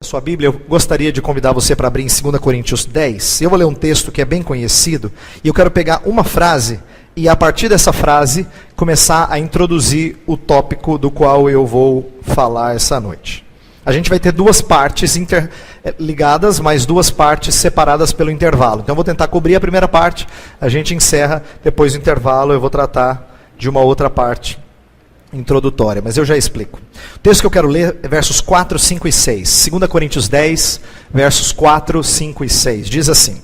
sua Bíblia, eu gostaria de convidar você para abrir em 2 Coríntios 10. Eu vou ler um texto que é bem conhecido, e eu quero pegar uma frase, e a partir dessa frase, começar a introduzir o tópico do qual eu vou falar essa noite. A gente vai ter duas partes interligadas, mas duas partes separadas pelo intervalo. Então eu vou tentar cobrir a primeira parte, a gente encerra, depois do intervalo eu vou tratar de uma outra parte introdutória, mas eu já explico. O texto que eu quero ler é versos 4, 5 e 6. 2 Coríntios 10, versos 4, 5 e 6. Diz assim: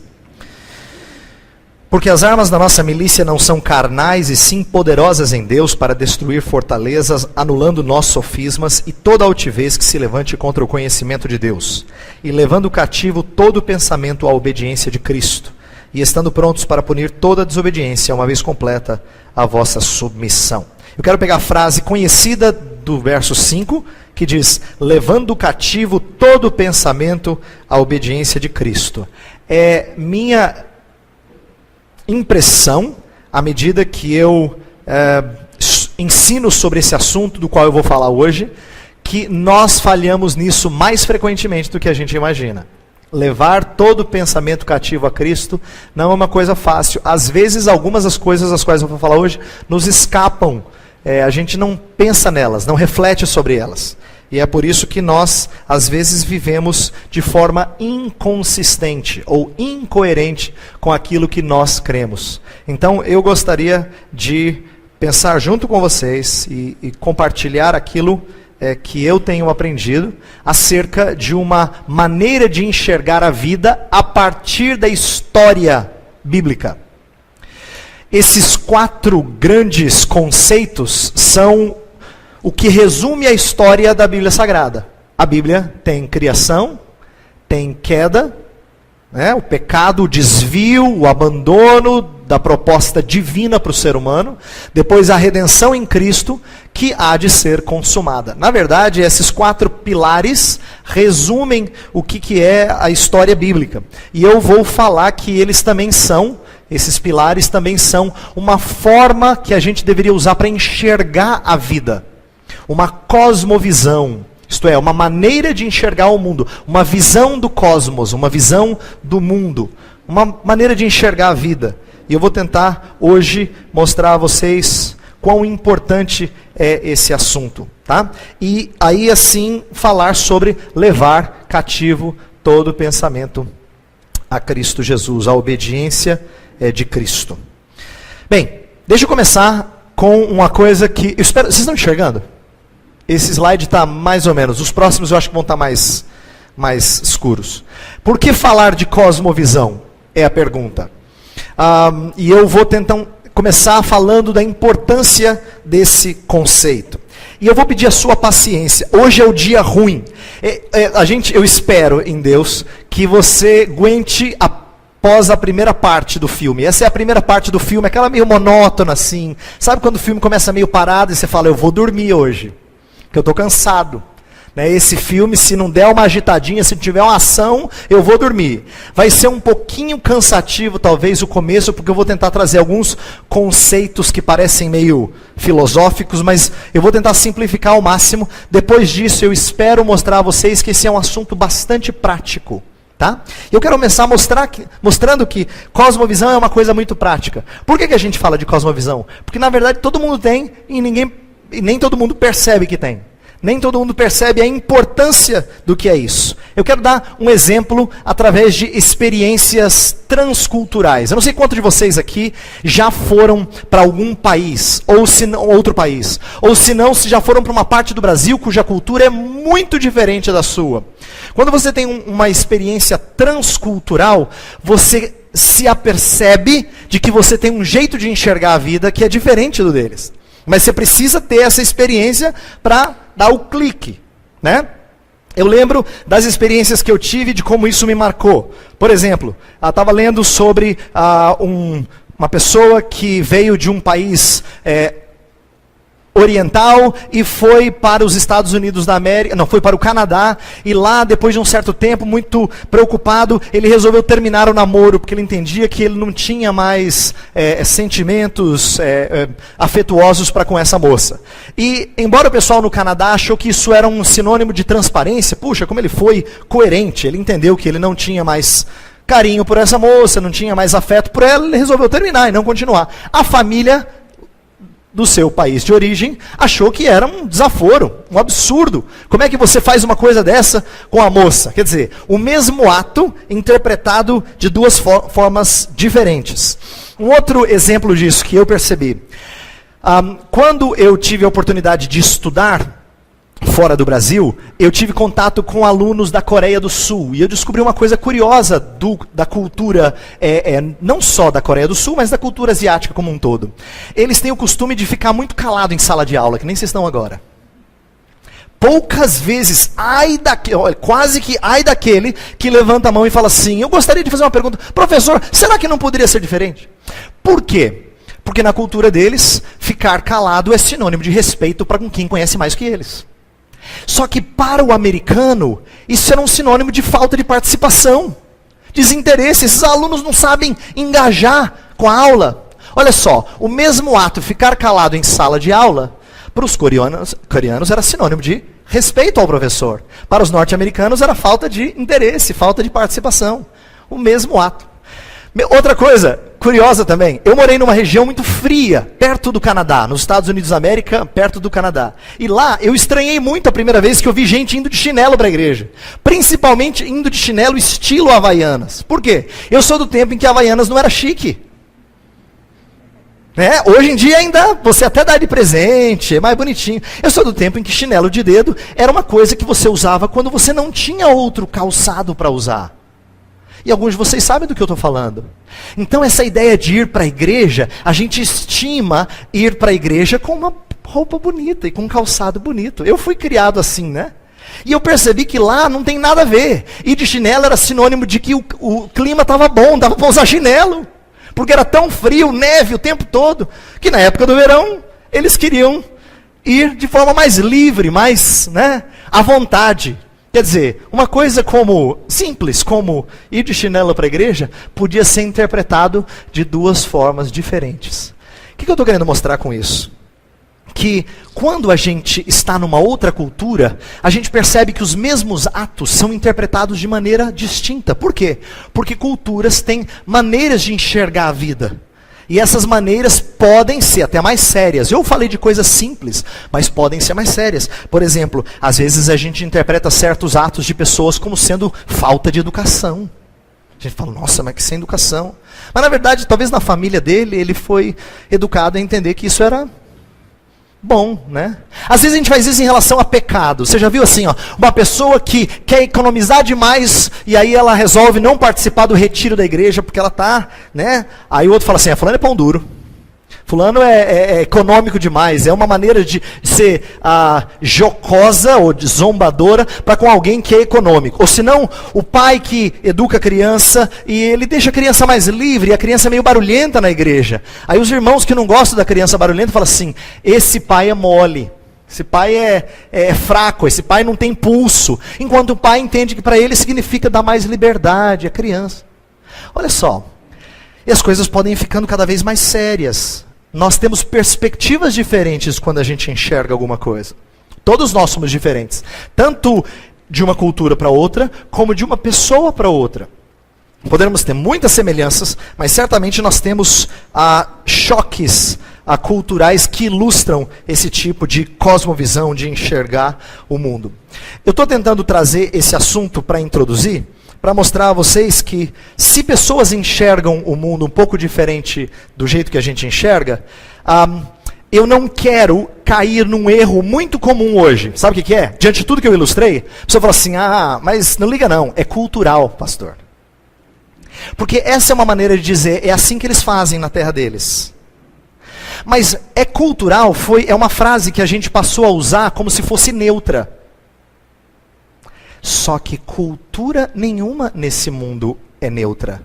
Porque as armas da nossa milícia não são carnais, e sim poderosas em Deus para destruir fortalezas, anulando nossos sofismas e toda altivez que se levante contra o conhecimento de Deus, e levando cativo todo pensamento à obediência de Cristo, e estando prontos para punir toda desobediência, uma vez completa a vossa submissão. Eu quero pegar a frase conhecida do verso 5, que diz: levando cativo todo pensamento à obediência de Cristo. É minha impressão, à medida que eu ensino sobre esse assunto do qual eu vou falar hoje, que nós falhamos nisso mais frequentemente do que a gente imagina. Levar todo pensamento cativo a Cristo não é uma coisa fácil. Às vezes, algumas das coisas das quais eu vou falar hoje nos escapam. A gente não pensa nelas, não reflete sobre elas. E é por isso que nós, às vezes, vivemos de forma inconsistente ou incoerente com aquilo que nós cremos. Então, eu gostaria de pensar junto com vocês e compartilhar aquilo que eu tenho aprendido acerca de uma maneira de enxergar a vida a partir da história bíblica. Esses 4 grandes conceitos são o que resume a história da Bíblia Sagrada. A Bíblia tem criação, tem queda, o pecado, o desvio, o abandono da proposta divina para o ser humano, depois a redenção em Cristo, que há de ser consumada. Na verdade, esses 4 pilares resumem o que é a história bíblica. E eu vou falar que esses pilares também são uma forma que a gente deveria usar para enxergar a vida. Uma cosmovisão, isto é, uma maneira de enxergar o mundo, uma visão do cosmos, uma visão do mundo, uma maneira de enxergar a vida. E eu vou tentar hoje mostrar a vocês quão importante é esse assunto, tá? E aí assim falar sobre levar cativo todo pensamento a Cristo Jesus, a obediência de Cristo. Bem, deixa eu começar com uma coisa que eu espero. Vocês estão enxergando? Esse slide está mais ou menos. Os próximos eu acho que vão estar mais escuros. Por que falar de cosmovisão? É a pergunta. E eu vou tentar começar falando da importância desse conceito. E eu vou pedir a sua paciência. Hoje é o dia ruim. Eu espero em Deus que você aguente após a primeira parte do filme. Essa é a primeira parte do filme, aquela meio monótona assim. Sabe quando o filme começa meio parado e você fala: eu vou dormir hoje, que eu estou cansado. Esse filme, se não der uma agitadinha, se não tiver uma ação, eu vou dormir. Vai ser um pouquinho cansativo, talvez, o começo, porque eu vou tentar trazer alguns conceitos que parecem meio filosóficos, mas eu vou tentar simplificar ao máximo. Depois disso, eu espero mostrar a vocês que esse é um assunto bastante prático. Tá? Eu quero começar mostrando que cosmovisão é uma coisa muito prática. Por que a gente fala de cosmovisão? Porque, na verdade, todo mundo tem e nem todo mundo percebe que tem. Nem todo mundo percebe a importância do que é isso. Eu quero dar um exemplo através de experiências transculturais. Eu não sei quantos de vocês aqui já foram para algum país, ou se não, outro país. Ou se não, se já foram para uma parte do Brasil cuja cultura é muito diferente da sua. Quando você tem uma experiência transcultural, você se apercebe de que você tem um jeito de enxergar a vida que é diferente do deles. Mas você precisa ter essa experiência para dar o clique, né? Eu lembro das experiências que eu tive, de como isso me marcou. Por exemplo, eu estava lendo sobre uma pessoa que veio de um país oriental e foi para os Estados Unidos da América, não, foi para o Canadá, e lá, depois de um certo tempo, muito preocupado, ele resolveu terminar o namoro, porque ele entendia que ele não tinha mais sentimentos afetuosos para com essa moça. E, embora o pessoal no Canadá achou que isso era um sinônimo de transparência, puxa, como ele foi coerente, ele entendeu que ele não tinha mais carinho por essa moça, não tinha mais afeto por ela, ele resolveu terminar e não continuar. A família do seu país de origem achou que era um desaforo, um absurdo. Como é que você faz uma coisa dessa com a moça? Quer dizer, o mesmo ato interpretado de duas formas diferentes. Um outro exemplo disso que eu percebi. Quando eu tive a oportunidade de estudar fora do Brasil, eu tive contato com alunos da Coreia do Sul, e eu descobri uma coisa curiosa da cultura, não só da Coreia do Sul, mas da cultura asiática como um todo. Eles têm o costume de ficar muito calado em sala de aula, que nem vocês estão agora. Poucas vezes, quase que ai daquele que levanta a mão e fala assim, eu gostaria de fazer uma pergunta, professor, será que não poderia ser diferente? Por quê? Porque na cultura deles, ficar calado é sinônimo de respeito para com quem conhece mais que eles. Só que para o americano, isso era um sinônimo de falta de participação, desinteresse. Esses alunos não sabem engajar com a aula. Olha só, o mesmo ato, ficar calado em sala de aula, para os coreanos era sinônimo de respeito ao professor. Para os norte-americanos era falta de interesse, falta de participação. O mesmo ato. Outra coisa curiosa também, eu morei numa região muito fria, perto do Canadá, nos Estados Unidos da América, perto do Canadá. E lá eu estranhei muito a primeira vez que eu vi gente indo de chinelo para a igreja. Principalmente indo de chinelo estilo Havaianas. Por quê? Eu sou do tempo em que Havaianas não era chique. Hoje em dia ainda, você até dá de presente, é mais bonitinho. Eu sou do tempo em que chinelo de dedo era uma coisa que você usava quando você não tinha outro calçado para usar. E alguns de vocês sabem do que eu estou falando. Então essa ideia de ir para a igreja, a gente estima ir para a igreja com uma roupa bonita e com um calçado bonito. Eu fui criado assim, né? E eu percebi que lá não tem nada a ver. Ir de chinelo era sinônimo de que o clima estava bom, dava para usar chinelo. Porque era tão frio, neve o tempo todo, que na época do verão, eles queriam ir de forma mais livre, mais à vontade. Quer dizer, uma coisa simples como ir de chinelo para a igreja, podia ser interpretado de duas formas diferentes. O que eu estou querendo mostrar com isso? Que quando a gente está numa outra cultura, a gente percebe que os mesmos atos são interpretados de maneira distinta. Por quê? Porque culturas têm maneiras de enxergar a vida. E essas maneiras podem ser até mais sérias. Eu falei de coisas simples, mas podem ser mais sérias. Por exemplo, às vezes a gente interpreta certos atos de pessoas como sendo falta de educação. A gente fala, nossa, mas que sem educação. Mas na verdade, talvez na família dele, ele foi educado a entender que isso era bom, né? Às vezes a gente faz isso em relação a pecado. Você já viu assim, uma pessoa que quer economizar demais e aí ela resolve não participar do retiro da igreja porque ela tá, Aí o outro fala assim, fulano é pão duro. Fulano é econômico demais, é uma maneira de ser jocosa ou de zombadora para com alguém que é econômico. Ou senão, o pai que educa a criança e ele deixa a criança mais livre e a criança é meio barulhenta na igreja. Aí os irmãos que não gostam da criança barulhenta falam assim, esse pai é mole, esse pai é fraco, esse pai não tem pulso. Enquanto o pai entende que para ele significa dar mais liberdade à criança. Olha só, e as coisas podem ir ficando cada vez mais sérias. Nós temos perspectivas diferentes quando a gente enxerga alguma coisa. Todos nós somos diferentes. Tanto de uma cultura para outra, como de uma pessoa para outra. Poderemos ter muitas semelhanças, mas certamente nós temos choques culturais que ilustram esse tipo de cosmovisão, de enxergar o mundo. Eu estou tentando trazer esse assunto para introduzir, para mostrar a vocês que se pessoas enxergam o mundo um pouco diferente do jeito que a gente enxerga, eu não quero cair num erro muito comum hoje. Sabe o que é? Diante de tudo que eu ilustrei, a pessoa fala assim, mas não liga não, é cultural, pastor. Porque essa é uma maneira de dizer, é assim que eles fazem na terra deles. Mas é cultural, é uma frase que a gente passou a usar como se fosse neutra. Só que cultura nenhuma nesse mundo é neutra.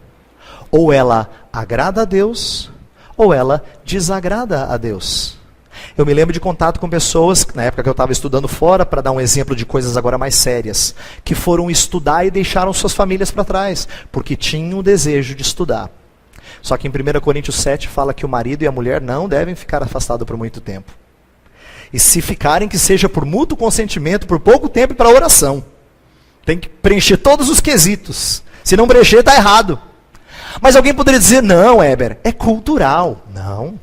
Ou ela agrada a Deus, ou ela desagrada a Deus. Eu me lembro de contato com pessoas, na época que eu estava estudando fora, para dar um exemplo de coisas agora mais sérias, que foram estudar e deixaram suas famílias para trás, porque tinham o desejo de estudar. Só que em 1 Coríntios 7 fala que o marido e a mulher não devem ficar afastados por muito tempo. E se ficarem, que seja por mútuo consentimento, por pouco tempo e para oração. Tem que preencher todos os quesitos. Se não preencher, está errado. Mas alguém poderia dizer, não, Heber, é cultural. Não,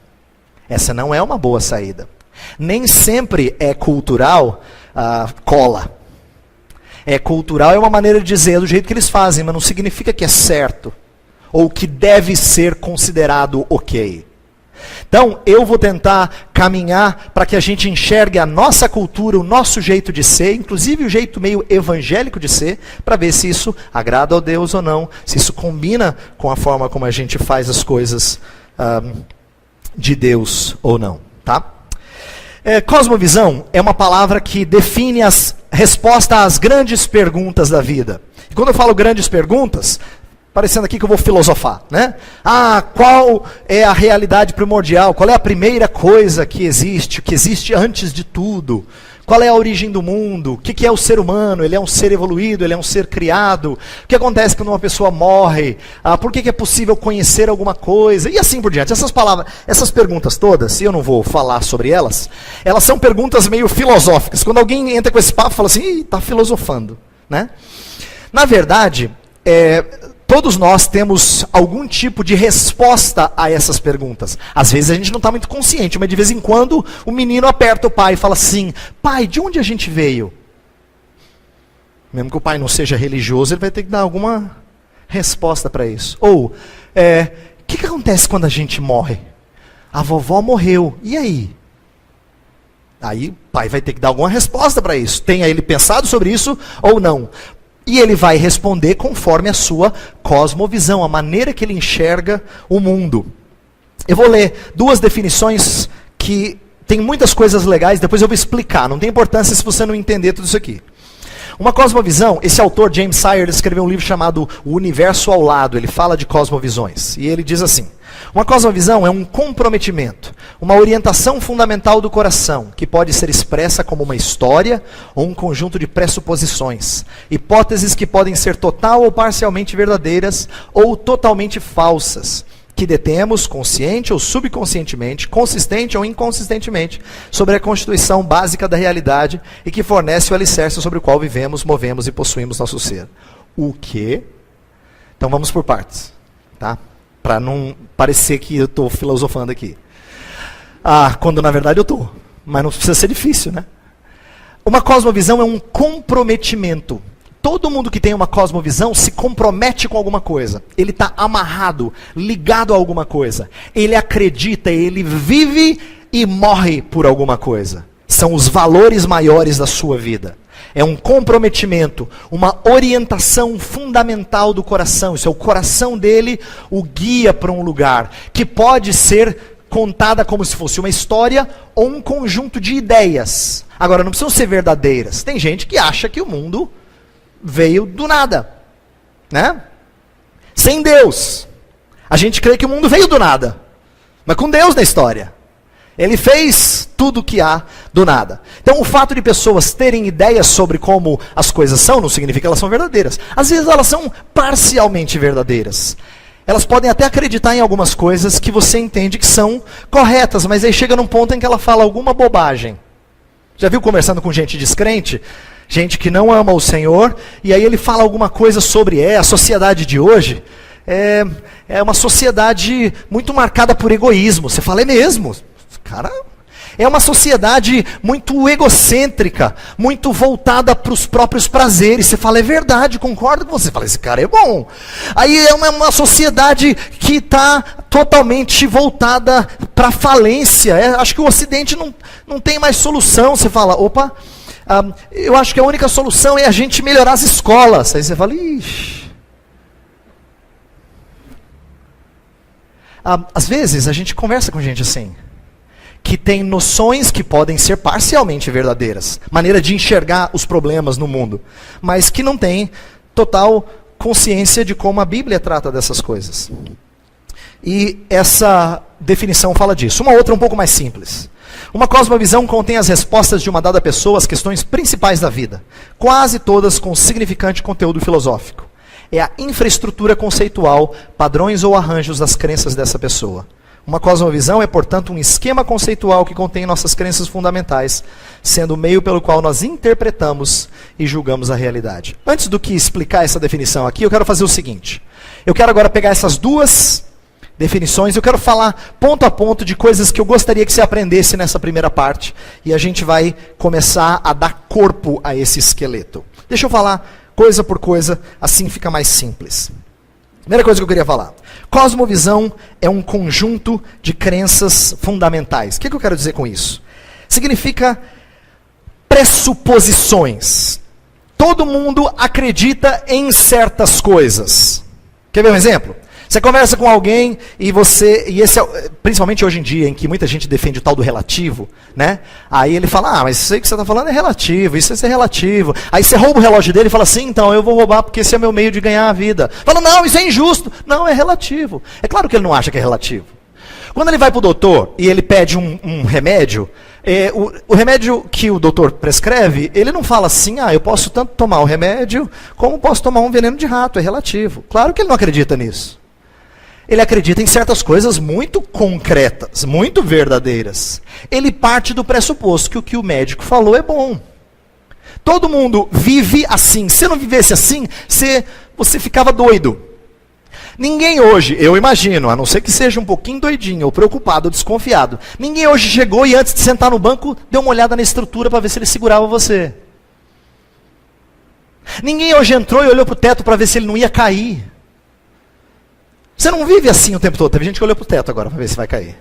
essa não é uma boa saída. Nem sempre é cultural cola. É cultural é uma maneira de dizer do jeito que eles fazem, mas não significa que é certo. Ou que deve ser considerado ok. Então, eu vou tentar caminhar para que a gente enxergue a nossa cultura, o nosso jeito de ser, inclusive o jeito meio evangélico de ser, para ver se isso agrada a Deus ou não, se isso combina com a forma como a gente faz as coisas de Deus ou não. Tá? Cosmovisão é uma palavra que define as respostas às grandes perguntas da vida. E quando eu falo grandes perguntas, parecendo aqui que eu vou filosofar, né? Qual é a realidade primordial? Qual é a primeira coisa que existe antes de tudo? Qual é a origem do mundo? O que é o ser humano? Ele é um ser evoluído? Ele é um ser criado? O que acontece quando uma pessoa morre? Por que é possível conhecer alguma coisa? E assim por diante. Essas perguntas todas, e eu não vou falar sobre elas, elas são perguntas meio filosóficas. Quando alguém entra com esse papo, fala assim, está filosofando, né? Na verdade, todos nós temos algum tipo de resposta a essas perguntas. Às vezes a gente não está muito consciente, mas de vez em quando o menino aperta o pai e fala assim, pai, de onde a gente veio? Mesmo que o pai não seja religioso, ele vai ter que dar alguma resposta para isso. Ou, o que acontece quando a gente morre? A vovó morreu, e aí? Aí o pai vai ter que dar alguma resposta para isso. Tenha ele pensado sobre isso ou não. E ele vai responder conforme a sua cosmovisão, a maneira que ele enxerga o mundo. Eu vou ler 2 definições que tem muitas coisas legais, depois eu vou explicar. Não tem importância se você não entender tudo isso aqui. Uma cosmovisão, esse autor, James Sire, escreveu um livro chamado O Universo ao Lado. Ele fala de cosmovisões. E ele diz assim, uma cosmovisão é um comprometimento, uma orientação fundamental do coração, que pode ser expressa como uma história ou um conjunto de pressuposições, hipóteses que podem ser total ou parcialmente verdadeiras ou totalmente falsas, que detemos, consciente ou subconscientemente, consistente ou inconsistentemente, sobre a constituição básica da realidade e que fornece o alicerce sobre o qual vivemos, movemos e possuímos nosso ser. O quê? Então vamos por partes, tá? Para não parecer que eu estou filosofando aqui. Quando na verdade eu estou. Mas não precisa ser difícil, né? Uma cosmovisão é um comprometimento. Todo mundo que tem uma cosmovisão se compromete com alguma coisa. Ele está amarrado, ligado a alguma coisa. Ele acredita, ele vive e morre por alguma coisa. São os valores maiores da sua vida. É um comprometimento, uma orientação fundamental do coração. Isso é o coração dele, o guia para um lugar, que pode ser contada como se fosse uma história ou um conjunto de ideias. Agora, não precisam ser verdadeiras. Tem gente que acha que o mundo veio do nada, né? Sem Deus. A gente crê que o mundo veio do nada, mas com Deus na história. Ele fez tudo o que há do nada. Então o fato de pessoas terem ideias sobre como as coisas são, não significa que elas são verdadeiras. Às vezes elas são parcialmente verdadeiras. Elas podem até acreditar em algumas coisas que você entende que são corretas, mas aí chega num ponto em que ela fala alguma bobagem. Já viu conversando com gente descrente? Gente que não ama o Senhor, e aí ele fala alguma coisa sobre a sociedade de hoje. É uma sociedade muito marcada por egoísmo. Você fala, é mesmo? Cara, é uma sociedade muito egocêntrica, muito voltada para os próprios prazeres. Você fala, é verdade, concordo com você. Você fala, esse cara é bom. Aí é uma sociedade que está totalmente voltada para a falência. Acho que o Ocidente não tem mais solução. Você fala, opa, eu acho que a única solução é a gente melhorar as escolas. Aí você fala, ixi. Às vezes a gente conversa com gente assim, que tem noções que podem ser parcialmente verdadeiras, maneira de enxergar os problemas no mundo, mas que não tem total consciência de como a Bíblia trata dessas coisas. E essa definição fala disso. Uma outra um pouco mais simples. Uma cosmovisão contém as respostas de uma dada pessoa às questões principais da vida, quase todas com significante conteúdo filosófico. É a infraestrutura conceitual, padrões ou arranjos das crenças dessa pessoa. Uma cosmovisão é, portanto, um esquema conceitual que contém nossas crenças fundamentais, sendo o meio pelo qual nós interpretamos e julgamos a realidade. Antes do que explicar essa definição aqui, eu quero fazer o seguinte. Eu quero agora pegar essas duas definições, eu quero falar ponto a ponto de coisas que eu gostaria que você aprendesse nessa primeira parte, e a gente vai começar a dar corpo a esse esqueleto. Deixa eu falar coisa por coisa, assim fica mais simples. Primeira coisa que eu queria falar. Cosmovisão é um conjunto de crenças fundamentais. O que eu quero dizer com isso? Significa pressuposições. Todo mundo acredita em certas coisas. Quer ver um exemplo? Você conversa com alguém e esse é, principalmente hoje em dia, em que muita gente defende o tal do relativo, né? Aí ele fala, mas isso aí que você está falando é relativo, isso é relativo. Aí você rouba o relógio dele e fala assim, então eu vou roubar porque esse é meu meio de ganhar a vida. Fala, não, isso é injusto. Não, é relativo. É claro que ele não acha que é relativo. Quando ele vai para o doutor e ele pede um remédio, o remédio que o doutor prescreve, ele não fala assim, eu posso tanto tomar o remédio como posso tomar um veneno de rato, é relativo. Claro que ele não acredita nisso. Ele acredita em certas coisas muito concretas, muito verdadeiras. Ele parte do pressuposto que o que o médico falou é bom. Todo mundo vive assim. Se não vivesse assim, você ficava doido. Ninguém hoje, eu imagino, a não ser que seja um pouquinho doidinho, ou preocupado, ou desconfiado, ninguém hoje chegou e antes de sentar no banco, deu uma olhada na estrutura para ver se ele segurava você. Ninguém hoje entrou e olhou para o teto para ver se ele não ia cair. Você não vive assim o tempo todo. Teve gente que olhou para o teto agora para ver se vai cair.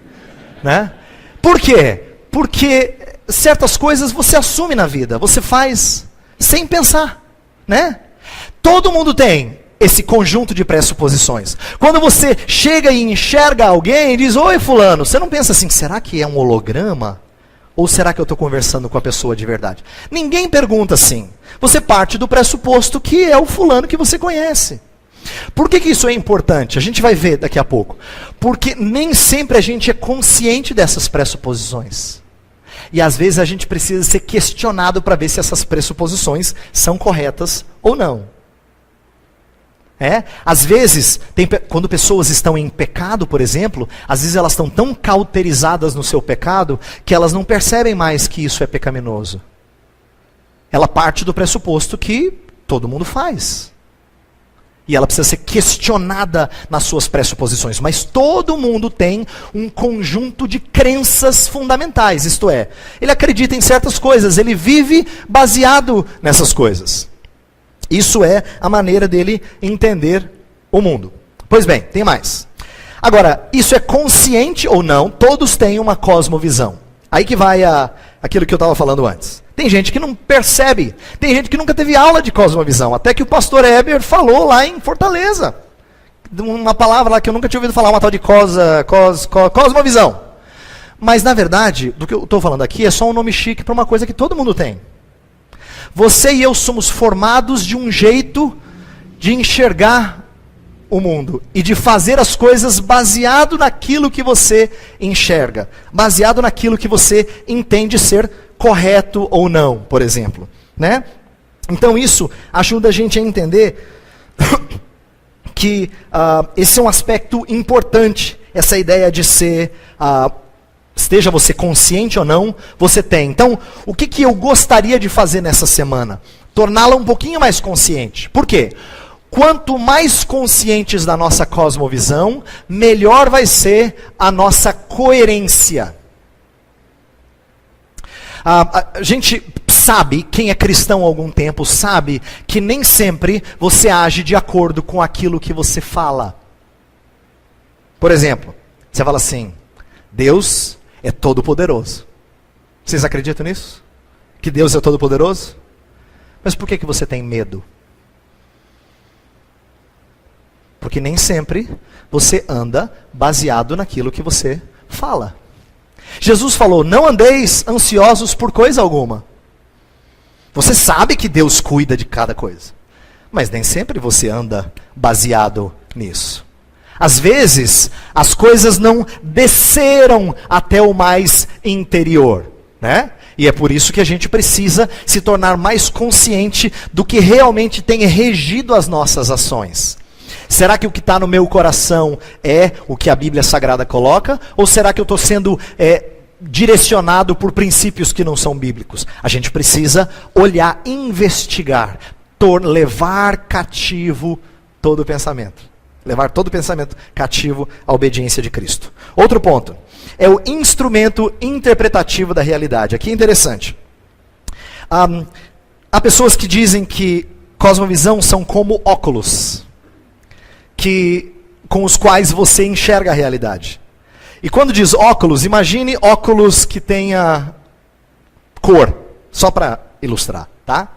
Né? Por quê? Porque certas coisas você assume na vida. Você faz sem pensar. Né? Todo mundo tem esse conjunto de pressuposições. Quando você chega e enxerga alguém e diz, oi fulano, você não pensa assim, será que é um holograma? Ou será que eu estou conversando com a pessoa de verdade? Ninguém pergunta assim. Você parte do pressuposto que é o fulano que você conhece. Por que isso é importante? A gente vai ver daqui a pouco. Porque nem sempre a gente é consciente dessas pressuposições. E às vezes a gente precisa ser questionado para ver se essas pressuposições são corretas ou não. Às vezes, quando pessoas estão em pecado, por exemplo, às vezes elas estão tão cauterizadas no seu pecado que elas não percebem mais que isso é pecaminoso. Ela parte do pressuposto que todo mundo faz. E ela precisa ser questionada nas suas pressuposições. Mas todo mundo tem um conjunto de crenças fundamentais. Isto é, ele acredita em certas coisas, ele vive baseado nessas coisas. Isso é a maneira dele entender o mundo. Pois bem, tem mais. Agora, isso é consciente ou não? Todos têm uma cosmovisão. Aí que vai aquilo que eu estava falando antes. Tem gente que não percebe. Tem gente que nunca teve aula de cosmovisão. Até que o pastor Heber falou lá em Fortaleza. Uma palavra lá que eu nunca tinha ouvido falar, uma tal de cosmovisão. Mas, na verdade, do que eu estou falando aqui é só um nome chique para uma coisa que todo mundo tem. Você e eu somos formados de um jeito de enxergar o mundo e de fazer as coisas baseado naquilo que você enxerga. Baseado naquilo que você entende ser correto ou não, por exemplo, né? Então isso ajuda a gente a entender que esse é um aspecto importante, essa ideia de ser, esteja você consciente ou não, você tem. Então, o que eu gostaria de fazer nessa semana? Torná-la um pouquinho mais consciente. Por quê? Quanto mais conscientes da nossa cosmovisão, melhor vai ser a nossa coerência. A gente sabe, quem é cristão há algum tempo, sabe que nem sempre você age de acordo com aquilo que você fala. Por exemplo, você fala assim, Deus é todo poderoso. Vocês acreditam nisso? Que Deus é todo poderoso? Mas por que você tem medo? Porque nem sempre você anda baseado naquilo que você fala. Jesus falou, não andeis ansiosos por coisa alguma. Você sabe que Deus cuida de cada coisa. Mas nem sempre você anda baseado nisso. Às vezes, as coisas não desceram até o mais interior, né? E é por isso que a gente precisa se tornar mais consciente do que realmente tem regido as nossas ações. Será que o que está no meu coração é o que a Bíblia Sagrada coloca? Ou será que eu estou sendo direcionado por princípios que não são bíblicos? A gente precisa olhar, investigar, levar cativo todo pensamento. Levar todo pensamento cativo à obediência de Cristo. Outro ponto. É o instrumento interpretativo da realidade. Aqui é interessante. Há pessoas que dizem que cosmovisão são como óculos, com os quais você enxerga a realidade. E quando diz óculos, imagine óculos que tenha cor, só para ilustrar, tá?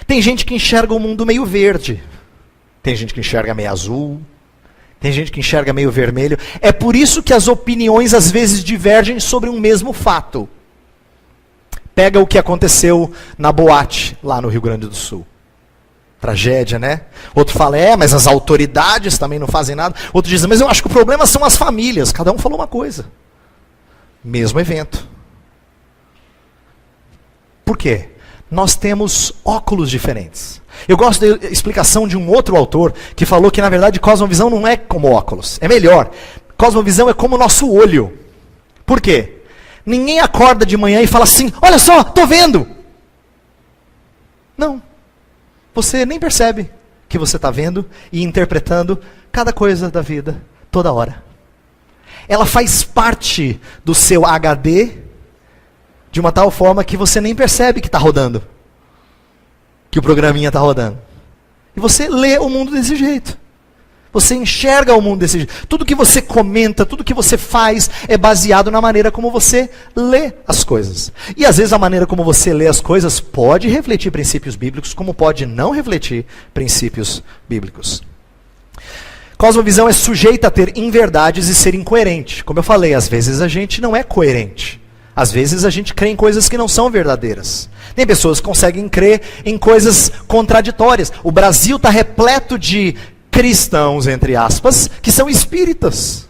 Tem gente que enxerga o mundo meio verde, tem gente que enxerga meio azul, tem gente que enxerga meio vermelho. É por isso que as opiniões às vezes divergem sobre um mesmo fato. Pega o que aconteceu na boate, lá no Rio Grande do Sul. Tragédia, né? Outro fala, mas as autoridades também não fazem nada. Outro diz, mas eu acho que o problema são as famílias. Cada um falou uma coisa. Mesmo evento. Por quê? Nós temos óculos diferentes. Eu gosto da explicação de um outro autor que falou que, na verdade, cosmovisão não é como óculos. É melhor. Cosmovisão é como o nosso olho. Por quê? Ninguém acorda de manhã e fala assim, olha só, estou vendo. Não. Você nem percebe que você está vendo e interpretando cada coisa da vida, toda hora. Ela faz parte do seu HD de uma tal forma que você nem percebe que está rodando. Que o programinha está rodando. E você lê o mundo desse jeito. Você enxerga o mundo desse jeito. Tudo que você comenta, tudo que você faz é baseado na maneira como você lê as coisas. E às vezes a maneira como você lê as coisas pode refletir princípios bíblicos, como pode não refletir princípios bíblicos. Cosmovisão é sujeita a ter inverdades e ser incoerente. Como eu falei, às vezes a gente não é coerente. Às vezes a gente crê em coisas que não são verdadeiras. Tem pessoas que conseguem crer em coisas contraditórias. O Brasil está repleto de cristãos, entre aspas, que são espíritas.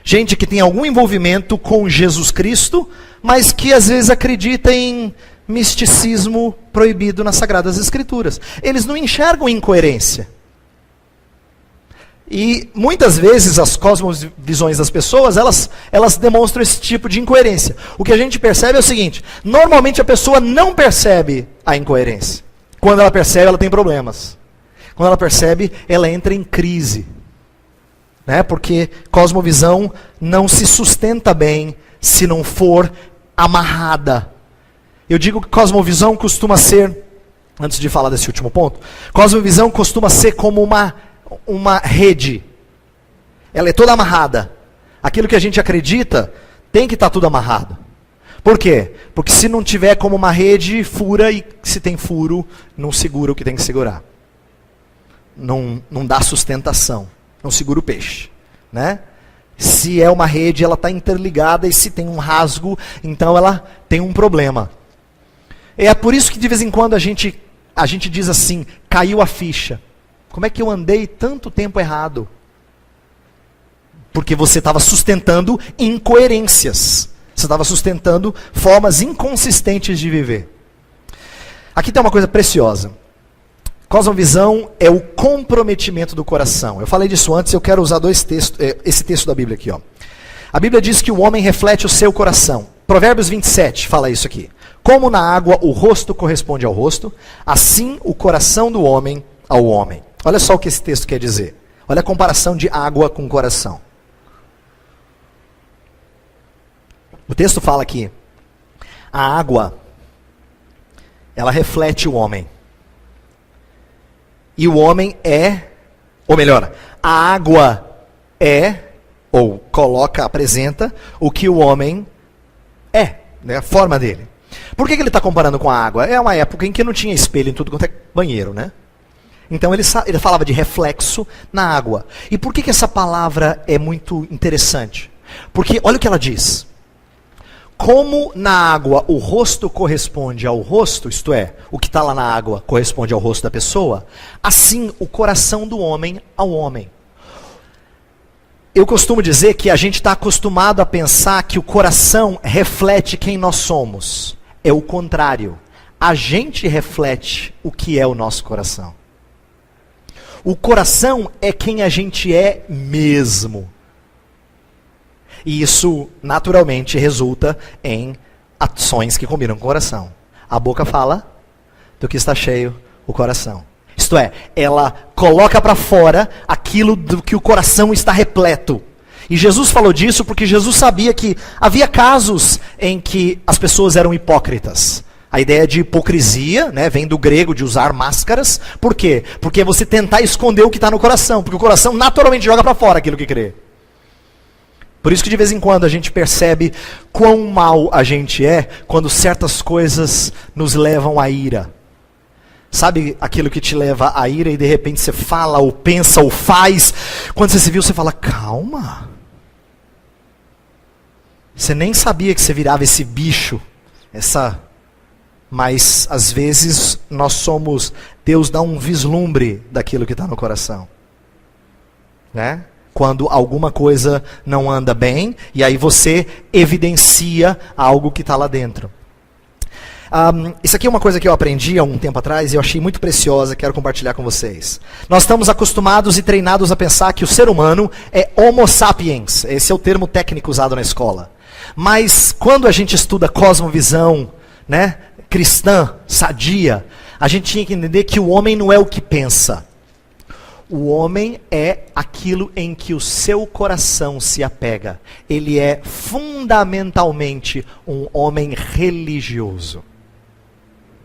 Gente que tem algum envolvimento com Jesus Cristo, mas que às vezes acredita em misticismo proibido nas Sagradas Escrituras. Eles não enxergam incoerência. E muitas vezes as cosmovisões das pessoas, elas demonstram esse tipo de incoerência. O que a gente percebe é o seguinte, normalmente a pessoa não percebe a incoerência. Quando ela percebe, ela tem problemas. Quando ela percebe, ela entra em crise. Né? Porque cosmovisão não se sustenta bem se não for amarrada. Eu digo que cosmovisão costuma ser, antes de falar desse último ponto, cosmovisão costuma ser como uma rede. Ela é toda amarrada. Aquilo que a gente acredita tem que estar tudo amarrado. Por quê? Porque se não tiver como uma rede, fura, e se tem furo, não segura o que tem que segurar. Não dá sustentação, não segura o peixe, né? Se é uma rede, ela está interligada, e se tem um rasgo, então ela tem um problema. É por isso que de vez em quando a gente diz assim, caiu a ficha. Como é que eu andei tanto tempo errado? Porque você estava sustentando incoerências. Você estava sustentando formas inconsistentes de viver. Aqui tem uma coisa preciosa. Cosmovisão é o comprometimento do coração. Eu falei disso antes, eu quero usar esse texto da Bíblia aqui. Ó. A Bíblia diz que o homem reflete o seu coração. Provérbios 27 fala isso aqui. Como na água o rosto corresponde ao rosto, assim o coração do homem ao homem. Olha só o que esse texto quer dizer. Olha a comparação de água com coração. O texto fala que a água, ela reflete o homem. E o homem ou melhor, a água ou apresenta o que o homem é, né, a forma dele. Por que ele está comparando com a água? É uma época em que não tinha espelho em tudo quanto é banheiro, né? Então ele falava de reflexo na água. E por que essa palavra é muito interessante? Porque olha o que ela diz. Como na água o rosto corresponde ao rosto, isto é, o que está lá na água corresponde ao rosto da pessoa, assim o coração do homem ao homem. Eu costumo dizer que a gente está acostumado a pensar que o coração reflete quem nós somos. É o contrário. A gente reflete o que é o nosso coração. O coração é quem a gente é mesmo. E isso, naturalmente, resulta em ações que combinam com o coração. A boca fala do que está cheio o coração. Isto é, ela coloca para fora aquilo do que o coração está repleto. E Jesus falou disso porque Jesus sabia que havia casos em que as pessoas eram hipócritas. A ideia de hipocrisia, né, vem do grego de usar máscaras. Por quê? Porque é você tentar esconder o que está no coração. Porque o coração naturalmente joga para fora aquilo que crê. Por isso que de vez em quando a gente percebe quão mal a gente é quando certas coisas nos levam à ira. Sabe aquilo que te leva à ira e de repente você fala, ou pensa, ou faz. Quando você se viu, você fala, calma. Você nem sabia que você virava esse bicho. Mas às vezes nós somos, Deus dá um vislumbre daquilo que está no coração. Né? Quando alguma coisa não anda bem, e aí você evidencia algo que está lá dentro. Isso aqui é uma coisa que eu aprendi há um tempo atrás e eu achei muito preciosa, quero compartilhar com vocês. Nós estamos acostumados e treinados a pensar que o ser humano é homo sapiens. Esse é o termo técnico usado na escola. Mas quando a gente estuda cosmovisão, né, cristã, sadia, a gente tinha que entender que o homem não é o que pensa. O homem é aquilo em que o seu coração se apega. Ele é fundamentalmente um homem religioso.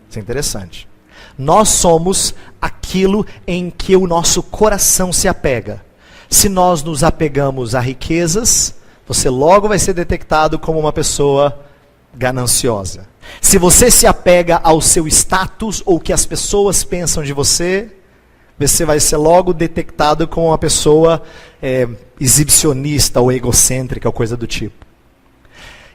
Isso é interessante. Nós somos aquilo em que o nosso coração se apega. Se nós nos apegamos a riquezas, você logo vai ser detectado como uma pessoa gananciosa. Se você se apega ao seu status ou o que as pessoas pensam de você, você vai ser logo detectado como uma pessoa exibicionista ou egocêntrica ou coisa do tipo.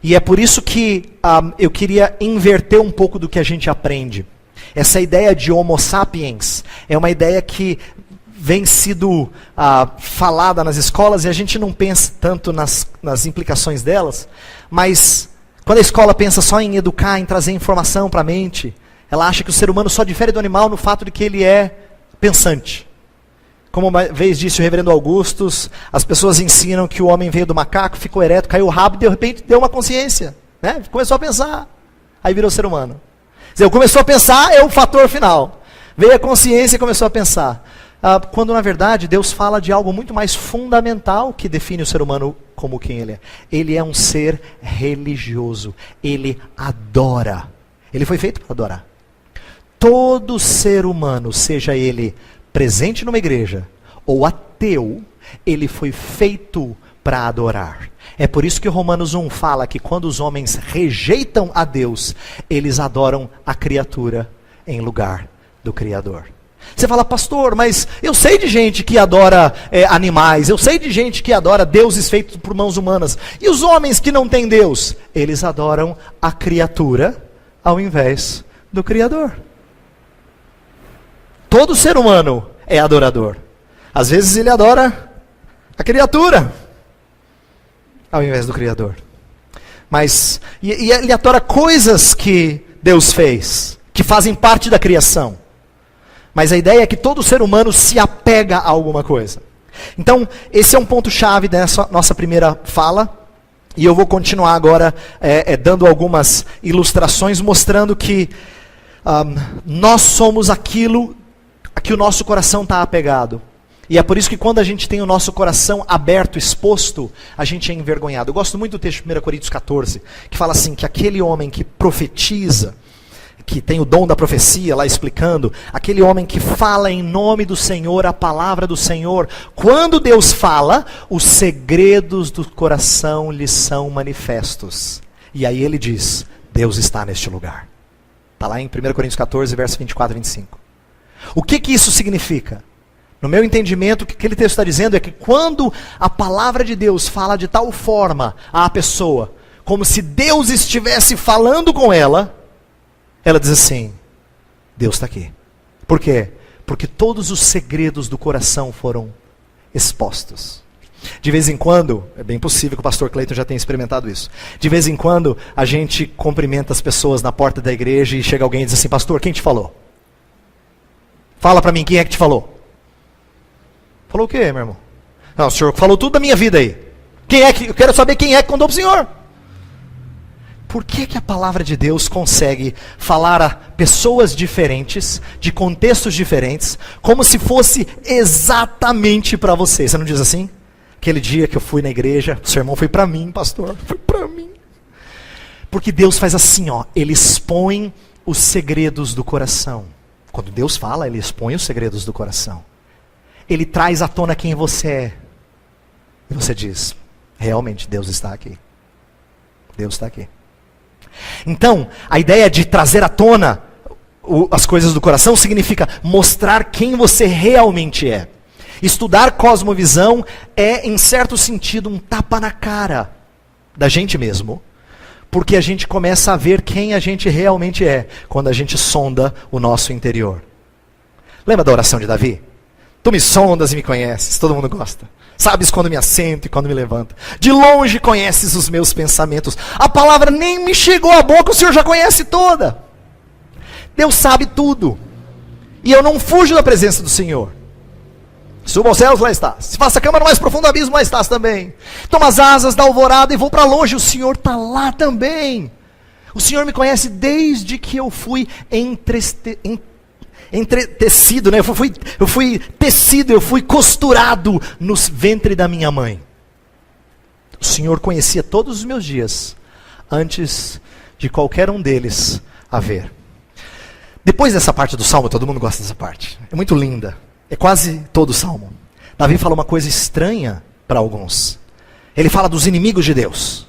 E é por isso que eu queria inverter um pouco do que a gente aprende. Essa ideia de homo sapiens é uma ideia que vem sido falada nas escolas e a gente não pensa tanto nas implicações delas, mas quando a escola pensa só em educar, em trazer informação para a mente, ela acha que o ser humano só difere do animal no fato de que ele é pensante. Como uma vez disse o reverendo Augustus, as pessoas ensinam que o homem veio do macaco, ficou ereto, caiu o rabo e de repente deu uma consciência. Né? Começou a pensar, aí virou ser humano. Quer dizer, começou a pensar é o fator final. Veio a consciência e começou a pensar. Quando na verdade Deus fala de algo muito mais fundamental que define o ser humano como quem ele é. Ele é um ser religioso. Ele adora. Ele foi feito para adorar. Todo ser humano, seja ele presente numa igreja ou ateu, ele foi feito para adorar. É por isso que Romanos 1 fala que quando os homens rejeitam a Deus, eles adoram a criatura em lugar do Criador. Você fala, pastor, mas eu sei de gente que adora animais, eu sei de gente que adora deuses feitos por mãos humanas. E os homens que não têm Deus? Eles adoram a criatura ao invés do Criador. Todo ser humano é adorador. Às vezes ele adora a criatura ao invés do Criador. Mas e ele adora coisas que Deus fez, que fazem parte da criação. Mas a ideia é que todo ser humano se apega a alguma coisa. Então, esse é um ponto-chave dessa nossa primeira fala. E eu vou continuar agora dando algumas ilustrações, mostrando que nós somos aquilo a que o nosso coração está apegado. E é por isso que quando a gente tem o nosso coração aberto, exposto, a gente é envergonhado. Eu gosto muito do texto de 1 Coríntios 14, que fala assim, que aquele homem que profetiza, que tem o dom da profecia, lá explicando, aquele homem que fala em nome do Senhor, a palavra do Senhor, quando Deus fala, os segredos do coração lhe são manifestos. E aí ele diz, Deus está neste lugar. Está lá em 1 Coríntios 14, verso 24 e 25. O que isso significa? No meu entendimento, o que aquele texto está dizendo é que quando a palavra de Deus fala de tal forma à pessoa, como se Deus estivesse falando com ela, ela diz assim, Deus está aqui. Por quê? Porque todos os segredos do coração foram expostos. De vez em quando, é bem possível que o pastor Cleiton já tenha experimentado isso. De vez em quando, a gente cumprimenta as pessoas na porta da igreja e chega alguém e diz assim, pastor, quem te falou? Fala para mim, quem é que te falou? Falou o quê, meu irmão? Não, o senhor falou tudo da minha vida aí. Eu quero saber quem é que contou para o senhor. Por que a palavra de Deus consegue falar a pessoas diferentes, de contextos diferentes, como se fosse exatamente para você? Você não diz assim? Aquele dia que eu fui na igreja, o sermão foi para mim, pastor, foi para mim. Porque Deus faz assim, ó, Ele expõe os segredos do coração. Quando Deus fala, Ele expõe os segredos do coração. Ele traz à tona quem você é. E você diz, realmente Deus está aqui. Deus está aqui. Então, a ideia de trazer à tona as coisas do coração significa mostrar quem você realmente é. Estudar cosmovisão é, em certo sentido, um tapa na cara da gente mesmo. Porque a gente começa a ver quem a gente realmente é quando a gente sonda o nosso interior. Lembra da oração de Davi? Tu me sondas e me conheces, todo mundo gosta. Sabes quando me assento e quando me levanto. De longe conheces os meus pensamentos. A palavra nem me chegou à boca, o Senhor já conhece toda. Deus sabe tudo. E eu não fujo da presença do Senhor. Subo aos céus, lá estás. Se faça a cama no mais profundo abismo, lá estás também. Tomo as asas da alvorada e vou para longe, o Senhor está lá também. O Senhor me conhece desde que eu fui entretecido, né? Eu fui tecido, eu fui costurado no ventre da minha mãe. O Senhor conhecia todos os meus dias, antes de qualquer um deles haver. Depois dessa parte do Salmo, todo mundo gosta dessa parte, é muito linda, é quase todo o Salmo. Davi fala uma coisa estranha para alguns. Ele fala dos inimigos de Deus.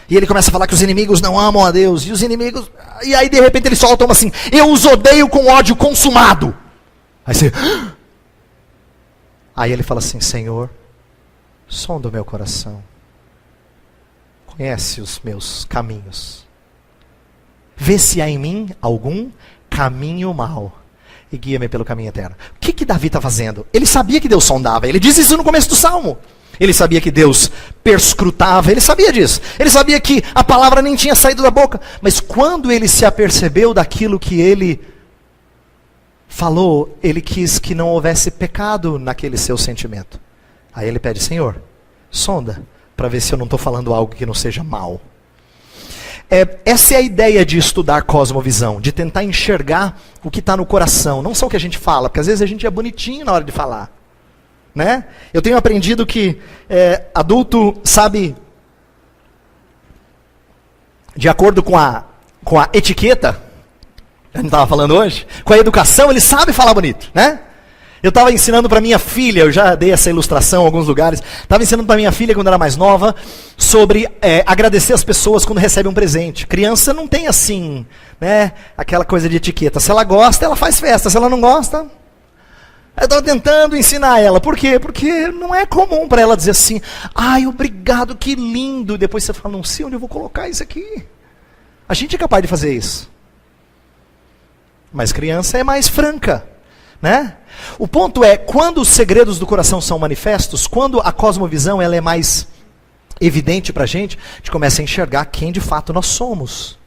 E ele começa a falar que os inimigos não amam a Deus. E os inimigos... E aí de repente ele solta uma assim, eu os odeio com ódio consumado. Aí você... Aí ele fala assim, Senhor, sonda o meu coração. Conhece os meus caminhos. Vê se há em mim algum caminho mau. E guia-me pelo caminho eterno. O que Davi está fazendo? Ele sabia que Deus sondava. Ele diz isso no começo do Salmo. Ele sabia que Deus perscrutava, ele sabia disso. Ele sabia que a palavra nem tinha saído da boca. Mas quando ele se apercebeu daquilo que ele falou, ele quis que não houvesse pecado naquele seu sentimento. Aí ele pede, Senhor, sonda, para ver se eu não estou falando algo que não seja mal. Essa é a ideia de estudar cosmovisão, de tentar enxergar o que está no coração. Não só o que a gente fala, porque às vezes a gente é bonitinho na hora de falar. Né? Eu tenho aprendido que adulto sabe, de acordo com a etiqueta, a gente estava falando hoje, com a educação, ele sabe falar bonito, né? Eu estava ensinando para minha filha, eu já dei essa ilustração em alguns lugares, estava ensinando para minha filha quando era mais nova, sobre agradecer as pessoas quando recebe um presente. Criança não tem assim, né, aquela coisa de etiqueta. Se ela gosta, ela faz festa, se ela não gosta... Eu estava tentando ensinar ela. Por quê? Porque não é comum para ela dizer assim, ai, obrigado, que lindo. E depois você fala, não sei onde eu vou colocar isso aqui. A gente é capaz de fazer isso. Mas criança é mais franca, né? O ponto é, quando os segredos do coração são manifestos, quando a cosmovisão ela é mais evidente para a gente começa a enxergar quem de fato nós somos.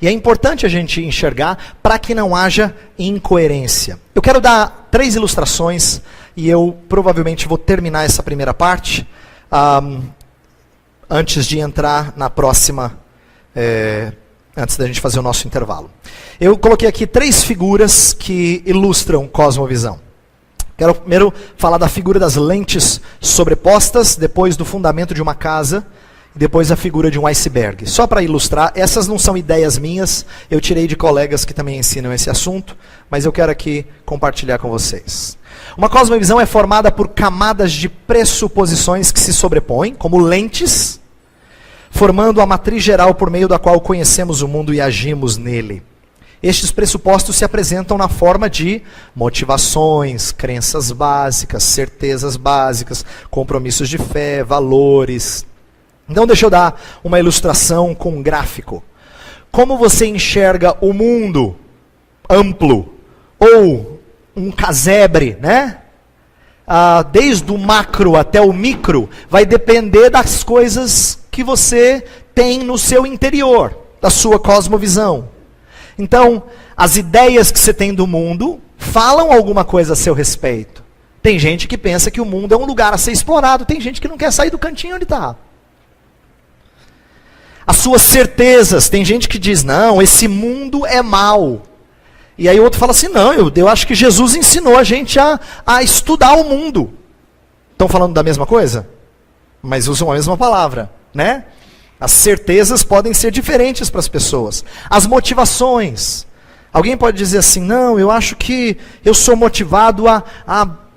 E é importante a gente enxergar para que não haja incoerência. Eu quero dar 3 ilustrações e eu provavelmente vou terminar essa primeira parte antes de entrar na próxima, antes da gente fazer o nosso intervalo. Eu coloquei aqui 3 figuras que ilustram cosmovisão. Quero primeiro falar da figura das lentes sobrepostas, depois do fundamento de uma casa, depois a figura de um iceberg. Só para ilustrar, essas não são ideias minhas, eu tirei de colegas que também ensinam esse assunto, mas eu quero aqui compartilhar com vocês. Uma cosmovisão é formada por camadas de pressuposições que se sobrepõem, como lentes, formando a matriz geral por meio da qual conhecemos o mundo e agimos nele. Estes pressupostos se apresentam na forma de motivações, crenças básicas, certezas básicas, compromissos de fé, valores. Então deixa eu dar uma ilustração com um gráfico. Como você enxerga o mundo amplo, ou um casebre, né? desde o macro até o micro, vai depender das coisas que você tem no seu interior, da sua cosmovisão. Então, as ideias que você tem do mundo falam alguma coisa a seu respeito. Tem gente que pensa que o mundo é um lugar a ser explorado, tem gente que não quer sair do cantinho onde está. As suas certezas, tem gente que diz, não, esse mundo é mau. E aí o outro fala assim, não, eu acho que Jesus ensinou a gente a estudar o mundo. Estão falando da mesma coisa? Mas usam a mesma palavra, né? As certezas podem ser diferentes para as pessoas. As motivações. Alguém pode dizer assim, não, eu acho que eu sou motivado a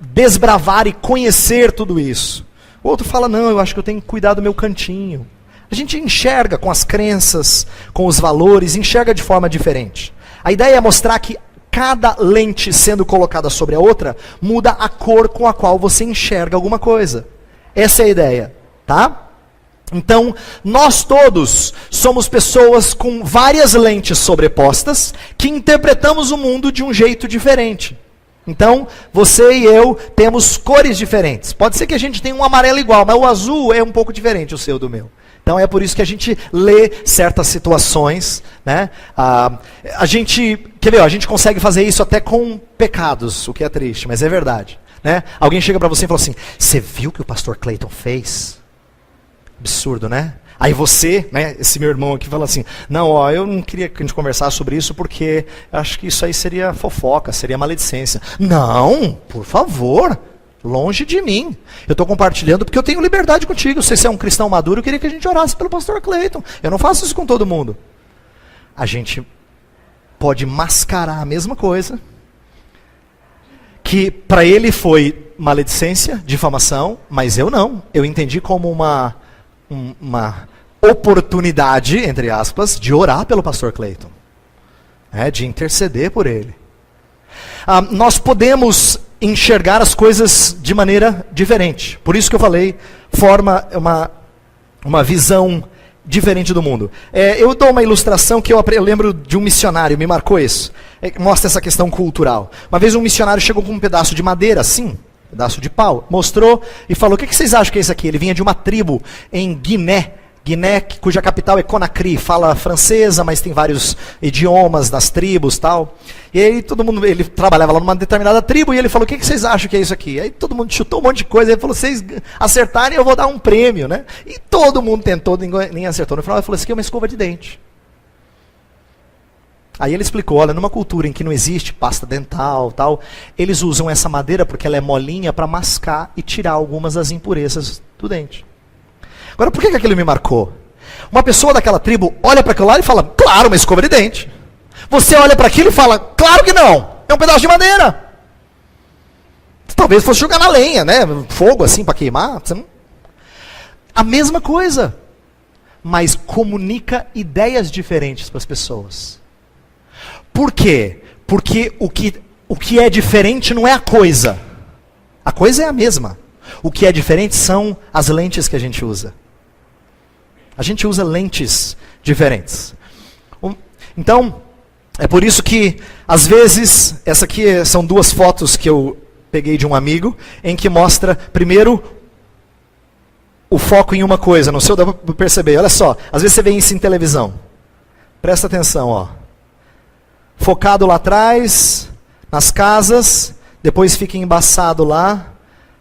desbravar e conhecer tudo isso. O outro fala, não, eu acho que eu tenho que cuidar do meu cantinho. A gente enxerga com as crenças, com os valores, enxerga de forma diferente. A ideia é mostrar que cada lente sendo colocada sobre a outra, muda a cor com a qual você enxerga alguma coisa. Essa é a ideia, tá? Então, nós todos somos pessoas com várias lentes sobrepostas, que interpretamos o mundo de um jeito diferente. Então, você e eu temos cores diferentes. Pode ser que a gente tenha um amarelo igual, mas o azul é um pouco diferente, o seu do meu. Então é por isso que a gente lê certas situações, né? A gente consegue fazer isso até com pecados, o que é triste, mas é verdade, né? Alguém chega para você e fala assim, você viu o que o pastor Clayton fez? Absurdo, né? Aí você, né, esse meu irmão aqui fala assim, não, ó, eu não queria que a gente conversasse sobre isso porque acho que isso aí seria fofoca, seria maledicência. Não, por favor. Longe de mim. Eu estou compartilhando porque eu tenho liberdade contigo. Se você é um cristão maduro, eu queria que a gente orasse pelo pastor Clayton. Eu não faço isso com todo mundo. A gente pode mascarar a mesma coisa, que para ele foi maledicência, difamação, mas eu não. Eu entendi como uma oportunidade, entre aspas, de orar pelo pastor Clayton. De interceder por ele. Nós podemos enxergar as coisas de maneira diferente. Por isso que eu falei, forma uma visão diferente do mundo. Eu dou uma ilustração que eu lembro de um missionário, me marcou isso. Mostra essa questão cultural. Uma vez um missionário chegou com um pedaço de madeira, assim, pedaço de pau, mostrou e falou, o que vocês acham que é isso aqui? Ele vinha de uma tribo em Guiné, cuja capital é Conakry, fala francesa, mas tem vários idiomas das tribos, tal. E aí ele trabalhava lá numa determinada tribo e ele falou, o que vocês acham que é isso aqui? Aí todo mundo chutou um monte de coisa, ele falou, vocês acertarem eu vou dar um prêmio, né? E todo mundo tentou, ninguém acertou. No final ele falou, isso aqui é uma escova de dente. Aí ele explicou, olha, numa cultura em que não existe pasta dental, tal, eles usam essa madeira porque ela é molinha para mascar e tirar algumas das impurezas do dente. Agora, por que aquilo me marcou? Uma pessoa daquela tribo olha para aquilo lá e fala, claro, uma escova de dente. Você olha para aquilo e fala, claro que não, é um pedaço de madeira. Talvez fosse jogar na lenha, né? Fogo assim para queimar. A mesma coisa, mas comunica ideias diferentes para as pessoas. Por quê? Porque o que é diferente não é a coisa é a mesma. O que é diferente são as lentes que a gente usa. A gente usa lentes diferentes. Então, é por isso que, às vezes, essa aqui são duas fotos que eu peguei de um amigo, em que mostra, primeiro, o foco em uma coisa. Não sei se dá para perceber. Olha só, às vezes você vê isso em televisão. Presta atenção, ó. Focado lá atrás, nas casas, depois fica embaçado lá,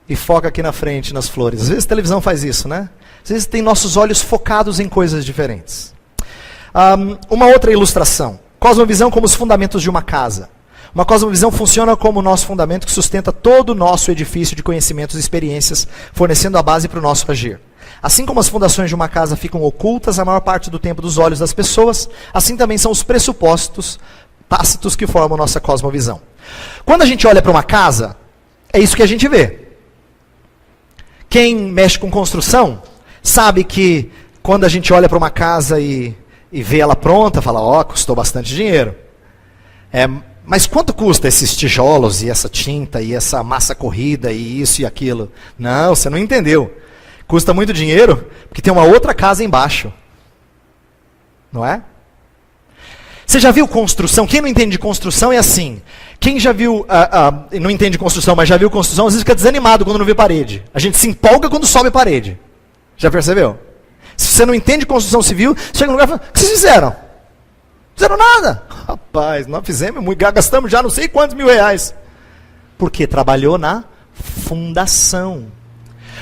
e foca aqui na frente, nas flores. Às vezes a televisão faz isso, né? Às vezes tem nossos olhos focados em coisas diferentes. Uma outra ilustração. Cosmovisão como os fundamentos de uma casa. Uma cosmovisão funciona como o nosso fundamento que sustenta todo o nosso edifício de conhecimentos e experiências, fornecendo a base para o nosso agir. Assim como as fundações de uma casa ficam ocultas a maior parte do tempo dos olhos das pessoas, assim também são os pressupostos tácitos que formam a nossa cosmovisão. Quando a gente olha para uma casa, é isso que a gente vê. Quem mexe com construção sabe que quando a gente olha para uma casa e vê ela pronta, fala, ó, custou bastante dinheiro. Mas quanto custa esses tijolos e essa tinta e essa massa corrida e isso e aquilo? Não, você não entendeu. Custa muito dinheiro porque tem uma outra casa embaixo. Não é? Você já viu construção? Quem não entende de construção é assim. Quem já viu, não entende de construção, mas já viu construção, às vezes fica desanimado quando não vê parede. A gente se empolga quando sobe parede. Já percebeu? Se você não entende de construção civil, chega no lugar e fala, o que vocês fizeram? Não fizeram nada. Rapaz, nós fizemos muito, gastamos já não sei quantos R$1.000. Porque trabalhou na fundação.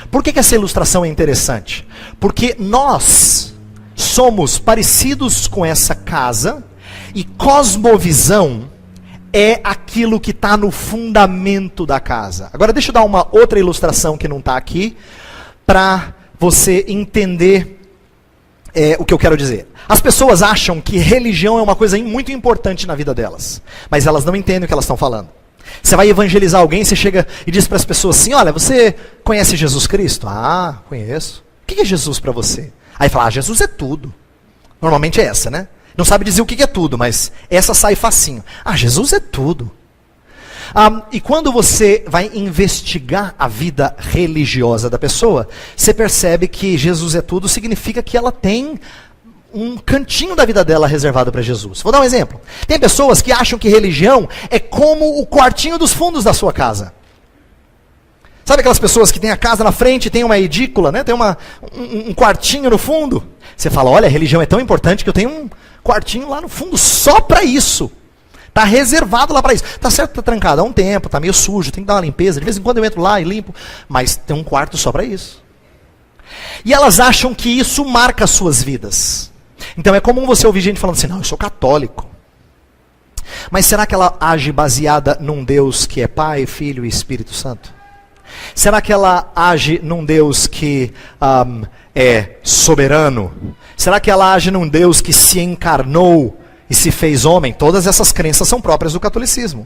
Por que essa ilustração é interessante? Porque nós somos parecidos com essa casa, e cosmovisão é aquilo que está no fundamento da casa. Agora deixa eu dar uma outra ilustração que não está aqui, para você entender o que eu quero dizer. As pessoas acham que religião é uma coisa muito importante na vida delas, mas elas não entendem o que elas estão falando. Você vai evangelizar alguém, você chega e diz para as pessoas assim, olha, você conhece Jesus Cristo? Ah, conheço. O que é Jesus para você? Aí fala, Jesus é tudo. Normalmente é essa, né? Não sabe dizer o que é tudo, mas essa sai facinho. Ah, Jesus é tudo. E quando você vai investigar a vida religiosa da pessoa, você percebe que Jesus é tudo significa que ela tem um cantinho da vida dela reservado para Jesus. Vou dar um exemplo. Tem pessoas que acham que religião é como o quartinho dos fundos da sua casa. Sabe aquelas pessoas que tem a casa na frente, tem uma edícula, né? Tem um quartinho no fundo. Você fala, olha, a religião é tão importante que eu tenho um quartinho lá no fundo só para isso. Está reservado lá para isso. Tá certo, tá trancado há um tempo, tá meio sujo, tem que dar uma limpeza. De vez em quando eu entro lá e limpo, mas tem um quarto só para isso. E elas acham que isso marca as suas vidas. Então é comum você ouvir gente falando assim, não, eu sou católico. Mas será que ela age baseada num Deus que é Pai, Filho e Espírito Santo? Será que ela age num Deus que é soberano? Será que ela age num Deus que se encarnou e se fez homem? Todas essas crenças são próprias do catolicismo.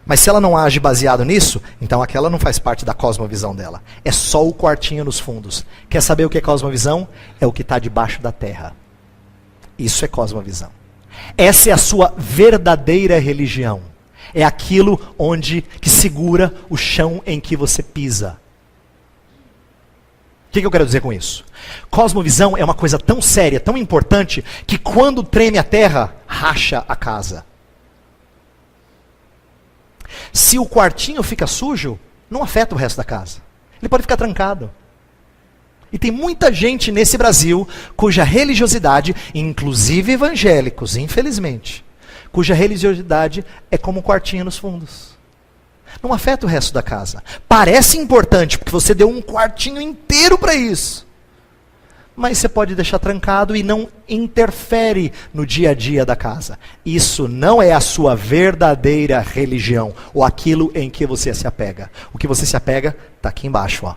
Mas se ela não age baseado nisso, então aquela não faz parte da cosmovisão dela. É só o quartinho nos fundos. Quer saber o que é cosmovisão? É o que está debaixo da terra. Isso é cosmovisão. Essa é a sua verdadeira religião. É aquilo que segura o chão em que você pisa. O que eu quero dizer com isso? Cosmovisão é uma coisa tão séria, tão importante, que quando treme a terra, racha a casa. Se o quartinho fica sujo, não afeta o resto da casa. Ele pode ficar trancado. E tem muita gente nesse Brasil cuja religiosidade, inclusive evangélicos, infelizmente, cuja religiosidade é como um quartinho nos fundos. Não afeta o resto da casa. Parece importante, porque você deu um quartinho inteiro para isso. Mas você pode deixar trancado e não interfere no dia a dia da casa. Isso não é a sua verdadeira religião, ou aquilo em que você se apega. O que você se apega está aqui embaixo, ó.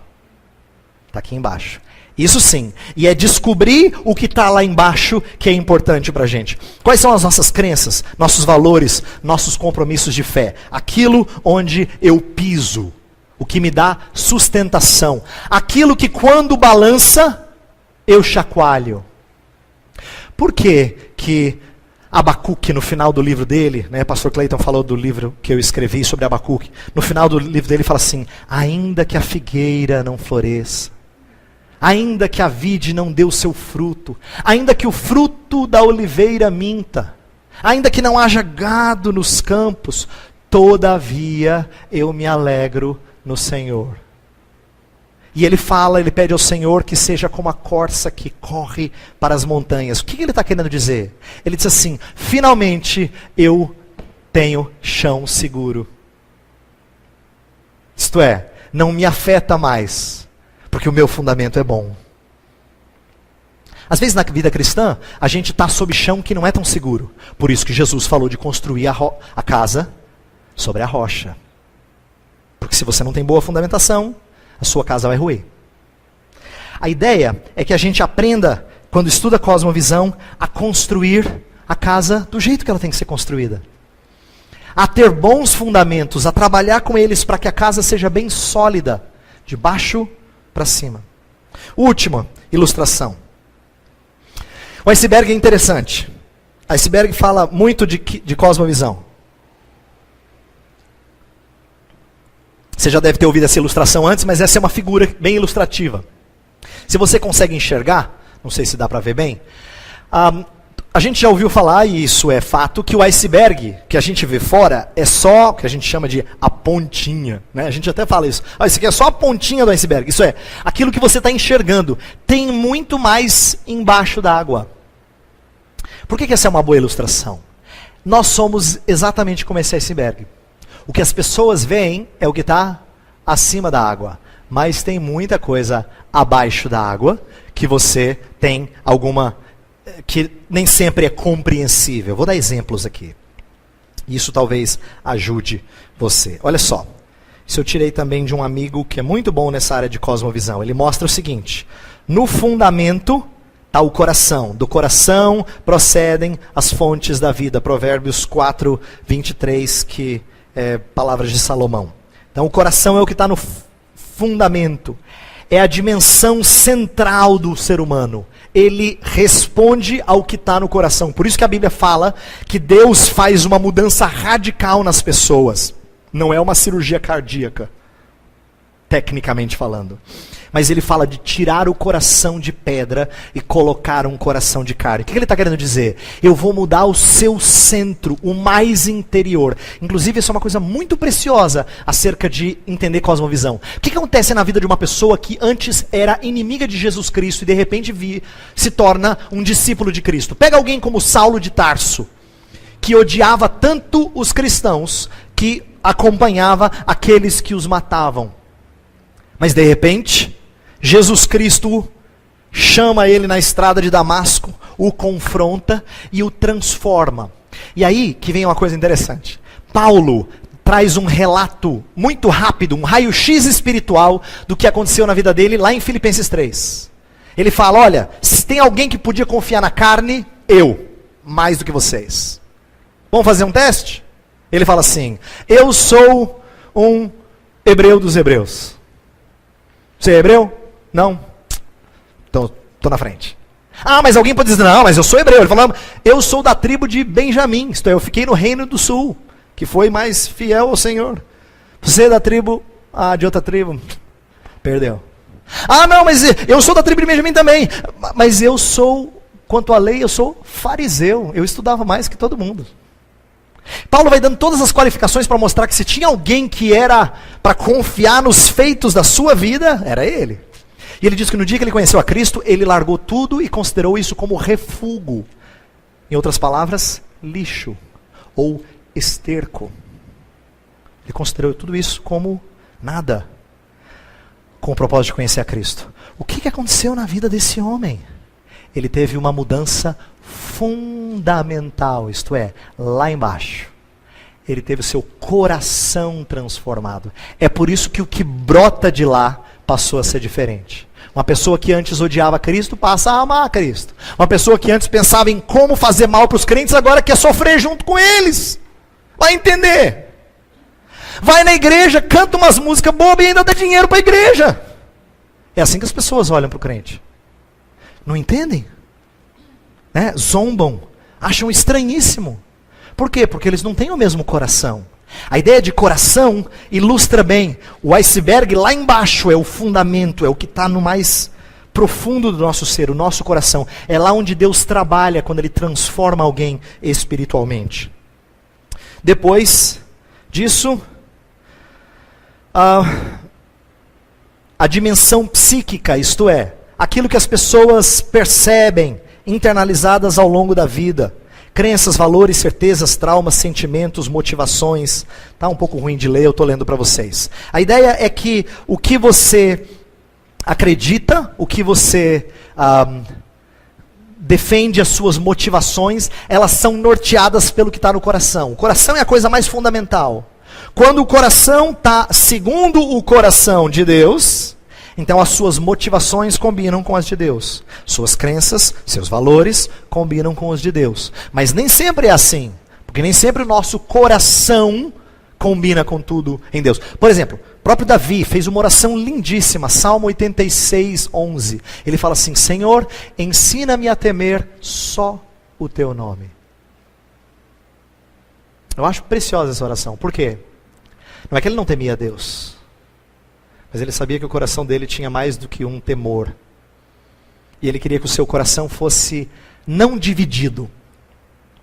Está aqui embaixo. Isso sim. E é descobrir o que está lá embaixo que é importante para a gente. Quais são as nossas crenças, nossos valores, nossos compromissos de fé? Aquilo onde eu piso. O que me dá sustentação. Aquilo que quando balança, eu chacoalho. Por que Abacuque, no final do livro dele, né, pastor Clayton falou do livro que eu escrevi sobre Abacuque. No final do livro dele fala assim, ainda que a figueira não floresça, ainda que a vide não dê o seu fruto, ainda que o fruto da oliveira minta, ainda que não haja gado nos campos, todavia eu me alegro no Senhor. E ele pede ao Senhor que seja como a corça que corre para as montanhas. O que ele está querendo dizer? Ele diz assim, finalmente eu tenho chão seguro. Isto é, não me afeta mais, porque o meu fundamento é bom. Às vezes na vida cristã, a gente está sob chão que não é tão seguro. Por isso que Jesus falou de construir a casa sobre a rocha. Porque se você não tem boa fundamentação, a sua casa vai ruir. A ideia é que a gente aprenda, quando estuda cosmovisão, a construir a casa do jeito que ela tem que ser construída. A ter bons fundamentos, a trabalhar com eles para que a casa seja bem sólida, de baixo para cima. Última ilustração. O iceberg é interessante. O iceberg fala muito de cosmovisão. Você já deve ter ouvido essa ilustração antes, mas essa é uma figura bem ilustrativa. Se você consegue enxergar, não sei se dá para ver bem, A gente já ouviu falar, e isso é fato, que o iceberg que a gente vê fora é só o que a gente chama de a pontinha, né? A gente até fala isso. Isso aqui é só a pontinha do iceberg. Isso é, aquilo que você está enxergando. Tem muito mais embaixo da água. Por que essa é uma boa ilustração? Nós somos exatamente como esse iceberg. O que as pessoas veem é o que está acima da água. Mas tem muita coisa abaixo da água que você tem alguma... que nem sempre é compreensível. Vou dar exemplos aqui. Isso talvez ajude você. Olha só. Isso eu tirei também de um amigo que é muito bom nessa área de cosmovisão. Ele mostra o seguinte. No fundamento está o coração. Do coração procedem as fontes da vida. Provérbios 4, 23, que é palavras de Salomão. Então o coração é o que está no fundamento. É a dimensão central do ser humano. Ele responde ao que está no coração. Por isso que a Bíblia fala que Deus faz uma mudança radical nas pessoas. Não é uma cirurgia cardíaca, tecnicamente falando. Mas ele fala de tirar o coração de pedra e colocar um coração de carne. O que ele está querendo dizer? Eu vou mudar o seu centro, o mais interior. Inclusive, isso é uma coisa muito preciosa acerca de entender cosmovisão. O que acontece na vida de uma pessoa que antes era inimiga de Jesus Cristo e de repente se torna um discípulo de Cristo? Pega alguém como Saulo de Tarso, que odiava tanto os cristãos que acompanhava aqueles que os matavam. Mas de repente, Jesus Cristo chama ele na estrada de Damasco, o confronta e o transforma. E aí que vem uma coisa interessante. Paulo traz um relato muito rápido, um raio-x espiritual do que aconteceu na vida dele lá em Filipenses 3. Ele fala, olha, se tem alguém que podia confiar na carne, eu, mais do que vocês. Vamos fazer um teste? Ele fala assim, eu sou um hebreu dos hebreus. Você é hebreu? Não? Então, estou na frente. Ah, mas alguém pode dizer, não, mas eu sou hebreu. Ele falou, eu sou da tribo de Benjamim, isto é, eu fiquei no reino do sul, que foi mais fiel ao Senhor. Você é da tribo, de outra tribo, perdeu. Ah, não, mas eu sou da tribo de Benjamim também, mas eu sou, quanto à lei, eu sou fariseu, eu estudava mais que todo mundo. Paulo vai dando todas as qualificações para mostrar que se tinha alguém que era para confiar nos feitos da sua vida, era ele. E ele diz que no dia que ele conheceu a Cristo, ele largou tudo e considerou isso como refúgio. Em outras palavras, lixo ou esterco. Ele considerou tudo isso como nada, com o propósito de conhecer a Cristo. O que aconteceu na vida desse homem? Ele teve uma mudança fundamental, isto é, lá embaixo. Ele teve o seu coração transformado. É por isso que o que brota de lá passou a ser diferente. Uma pessoa que antes odiava Cristo passa a amar Cristo. Uma pessoa que antes pensava em como fazer mal para os crentes, agora quer sofrer junto com eles. Vai entender. Vai na igreja, canta umas músicas bobas e ainda dá dinheiro para a igreja. É assim que as pessoas olham para o crente. Não entendem? Né? Zombam, acham estranhíssimo. Por quê? Porque eles não têm o mesmo coração. A ideia de coração ilustra bem. O iceberg lá embaixo é o fundamento, é o que está no mais profundo do nosso ser, o nosso coração. É lá onde Deus trabalha quando Ele transforma alguém espiritualmente. Depois disso, a dimensão psíquica, isto é, aquilo que as pessoas percebem, internalizadas ao longo da vida. Crenças, valores, certezas, traumas, sentimentos, motivações. Está um pouco ruim de ler, eu estou lendo para vocês. A ideia é que o que você acredita, o que você defende, as suas motivações, elas são norteadas pelo que está no coração. O coração é a coisa mais fundamental. Quando o coração está segundo o coração de Deus, então as suas motivações combinam com as de Deus. Suas crenças, seus valores combinam com os de Deus. Mas nem sempre é assim. Porque nem sempre o nosso coração combina com tudo em Deus. Por exemplo, o próprio Davi fez uma oração lindíssima. Salmo 86, 11. Ele fala assim, Senhor, ensina-me a temer só o teu nome. Eu acho preciosa essa oração. Por quê? Não é que ele não temia a Deus. Mas ele sabia que o coração dele tinha mais do que um temor. E ele queria que o seu coração fosse não dividido.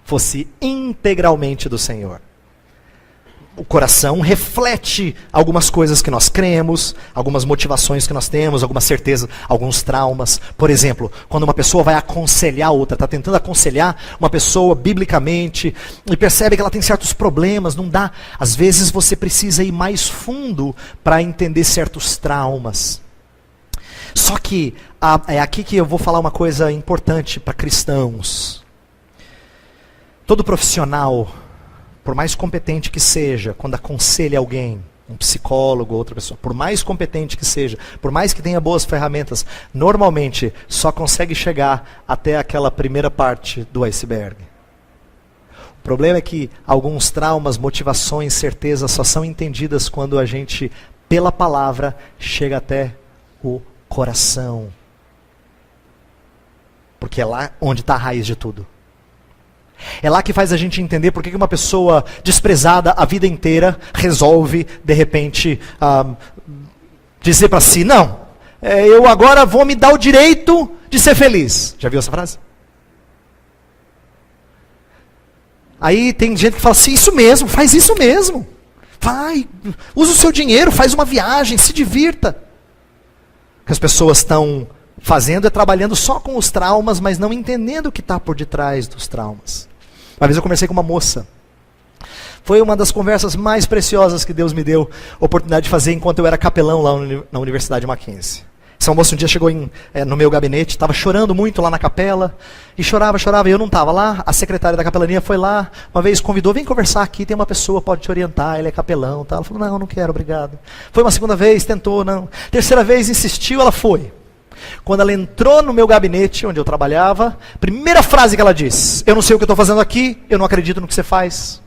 fosse integralmente do Senhor. O coração reflete algumas coisas que nós cremos, algumas motivações que nós temos, algumas certezas, alguns traumas. Por exemplo, quando uma pessoa vai aconselhar outra, está tentando aconselhar uma pessoa biblicamente, e percebe que ela tem certos problemas, não dá. Às vezes você precisa ir mais fundo para entender certos traumas. Só que é aqui que eu vou falar uma coisa importante para cristãos. Todo profissional, por mais competente que seja, quando aconselha alguém, um psicólogo, outra pessoa, por mais competente que seja, por mais que tenha boas ferramentas, normalmente só consegue chegar até aquela primeira parte do iceberg. O problema é que alguns traumas, motivações, certezas só são entendidas quando a gente, pela palavra, chega até o coração. Porque é lá onde está a raiz de tudo. É lá que faz a gente entender por que uma pessoa desprezada a vida inteira resolve, de repente, dizer para si, não, eu agora vou me dar o direito de ser feliz. Já viu essa frase? Aí tem gente que fala assim, isso mesmo, faz isso mesmo. Vai, usa o seu dinheiro, faz uma viagem, se divirta. O que as pessoas estão fazendo é trabalhando só com os traumas, mas não entendendo o que está por detrás dos traumas. Uma vez eu conversei com uma moça. Foi uma das conversas mais preciosas que Deus me deu a oportunidade de fazer enquanto eu era capelão lá na Universidade Mackenzie. Essa moça um dia chegou no meu gabinete, estava chorando muito lá na capela, e chorava, e eu não estava lá. A secretária da capelania foi lá, uma vez convidou, vem conversar aqui, tem uma pessoa, pode te orientar, ele é capelão. Tá? Ela falou, não quero, obrigado. Foi uma segunda vez, tentou, não. Terceira vez, insistiu, ela foi. Quando ela entrou no meu gabinete, onde eu trabalhava, primeira frase que ela disse, eu não sei o que eu estou fazendo aqui, eu não acredito no que você faz.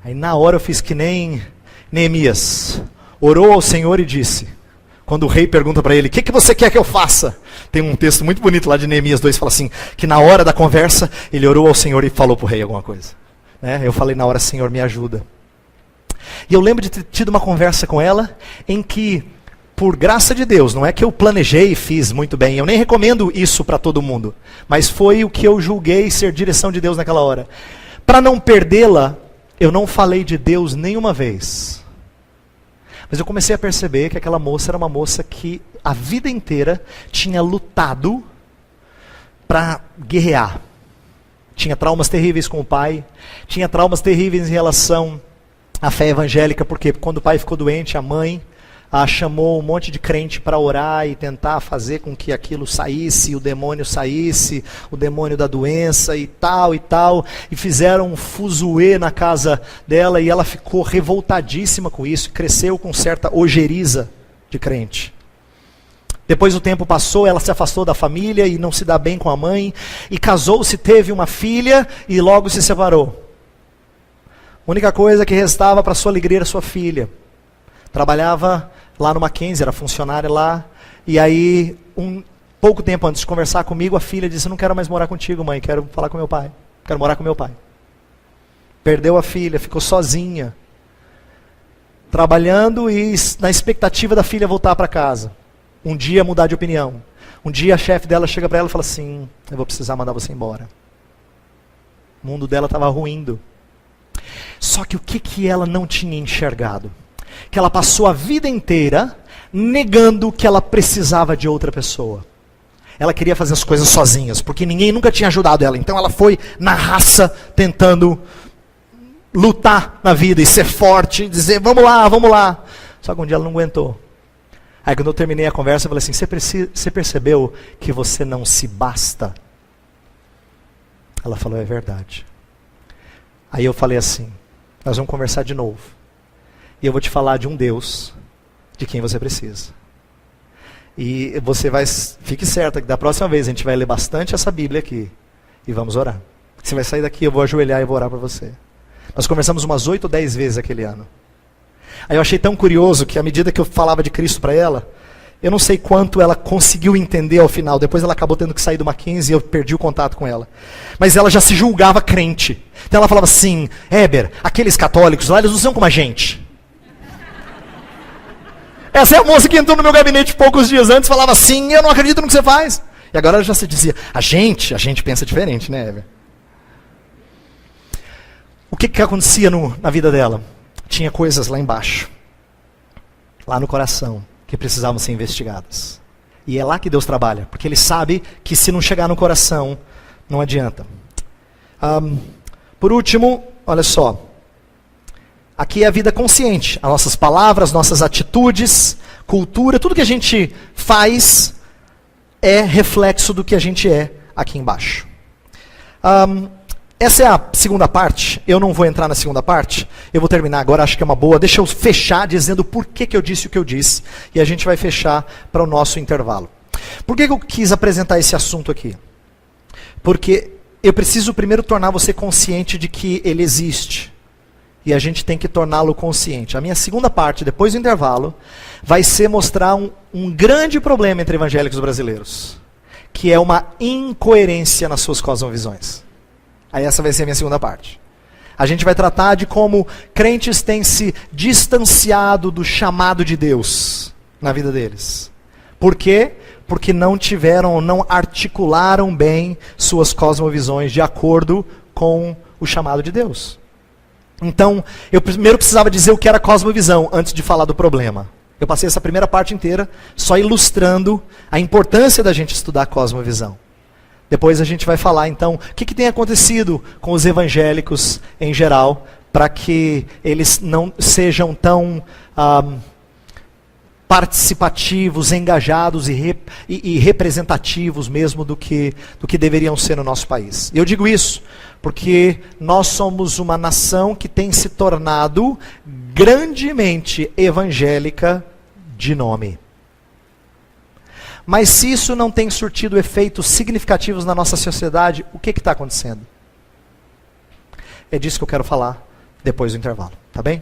Aí na hora eu fiz que nem Neemias, orou ao Senhor e disse, quando o rei pergunta para ele, o que você quer que eu faça? Tem um texto muito bonito lá de Neemias 2, fala assim, que na hora da conversa, ele orou ao Senhor e falou para o rei alguma coisa. Eu falei na hora, Senhor, me ajuda. E eu lembro de ter tido uma conversa com ela, em que, por graça de Deus, não é que eu planejei e fiz muito bem, eu nem recomendo isso para todo mundo, mas foi o que eu julguei ser direção de Deus naquela hora. Para não perdê-la, eu não falei de Deus nenhuma vez. Mas eu comecei a perceber que aquela moça era uma moça que a vida inteira tinha lutado para guerrear. Tinha traumas terríveis com o pai, tinha traumas terríveis em relação à fé evangélica, porque quando o pai ficou doente, a mãe chamou um monte de crente para orar e tentar fazer com que aquilo saísse, o demônio da doença e tal, e fizeram um fuzuê na casa dela, e ela ficou revoltadíssima com isso, cresceu com certa ojeriza de crente. Depois o tempo passou, ela se afastou da família e não se dá bem com a mãe, e casou-se, teve uma filha e logo se separou. A única coisa que restava para sua alegria era sua filha. Trabalhava lá no Mackenzie, era funcionária lá, e aí, pouco tempo antes de conversar comigo, a filha disse, não quero mais morar contigo, mãe, quero falar com meu pai, quero morar com meu pai. Perdeu a filha, ficou sozinha, trabalhando e na expectativa da filha voltar para casa. Um dia mudar de opinião. Um dia a chefe dela chega para ela e fala assim, eu vou precisar mandar você embora. O mundo dela estava ruindo. Só que o que ela não tinha enxergado? Que ela passou a vida inteira negando que ela precisava de outra pessoa. Ela queria fazer as coisas sozinhas, porque ninguém nunca tinha ajudado ela. Então ela foi na raça tentando lutar na vida e ser forte, dizer vamos lá. Só que um dia ela não aguentou. Aí quando eu terminei a conversa, eu falei assim, você percebeu que você não se basta? Ela falou, é verdade. Aí eu falei assim, nós vamos conversar de novo. E eu vou te falar de um Deus de quem você precisa. E você fique certa que da próxima vez a gente vai ler bastante essa Bíblia aqui. E vamos orar. Você vai sair daqui, eu vou ajoelhar e vou orar por você. Nós conversamos umas 8 ou 10 vezes aquele ano. Aí eu achei tão curioso que à medida que eu falava de Cristo para ela, eu não sei quanto ela conseguiu entender ao final. Depois ela acabou tendo que sair do Mackenzie e eu perdi o contato com ela. Mas ela já se julgava crente. Então ela falava assim, Heber, aqueles católicos lá, eles não são como a gente. Essa é a moça que entrou no meu gabinete poucos dias antes, falava assim, eu não acredito no que você faz. E agora ela já se dizia, a gente pensa diferente, né, Eva? O que acontecia na vida dela? Tinha coisas lá embaixo, lá no coração, que precisavam ser investigadas. E é lá que Deus trabalha, porque Ele sabe que se não chegar no coração, não adianta. Por último, olha só. Aqui é a vida consciente. As nossas palavras, nossas atitudes, cultura, tudo que a gente faz é reflexo do que a gente é aqui embaixo. Essa é a segunda parte. Eu não vou entrar na segunda parte. Eu vou terminar agora, acho que é uma boa. Deixa eu fechar dizendo por que eu disse o que eu disse. E a gente vai fechar para o nosso intervalo. Por que eu quis apresentar esse assunto aqui? Porque eu preciso primeiro tornar você consciente de que ele existe. E a gente tem que torná-lo consciente. A minha segunda parte, depois do intervalo, vai ser mostrar um grande problema entre evangélicos brasileiros. Que é uma incoerência nas suas cosmovisões. Aí essa vai ser a minha segunda parte. A gente vai tratar de como crentes têm se distanciado do chamado de Deus na vida deles. Por quê? Porque não articularam bem suas cosmovisões de acordo com o chamado de Deus. Então, eu primeiro precisava dizer o que era cosmovisão antes de falar do problema. Eu passei essa primeira parte inteira só ilustrando a importância da gente estudar cosmovisão. Depois a gente vai falar, então, o que tem acontecido com os evangélicos em geral, para que eles não sejam tão participativos, engajados e representativos mesmo do que deveriam ser no nosso país. Eu digo isso porque nós somos uma nação que tem se tornado grandemente evangélica de nome. Mas se isso não tem surtido efeitos significativos na nossa sociedade, o que está acontecendo? É disso que eu quero falar depois do intervalo, tá bem?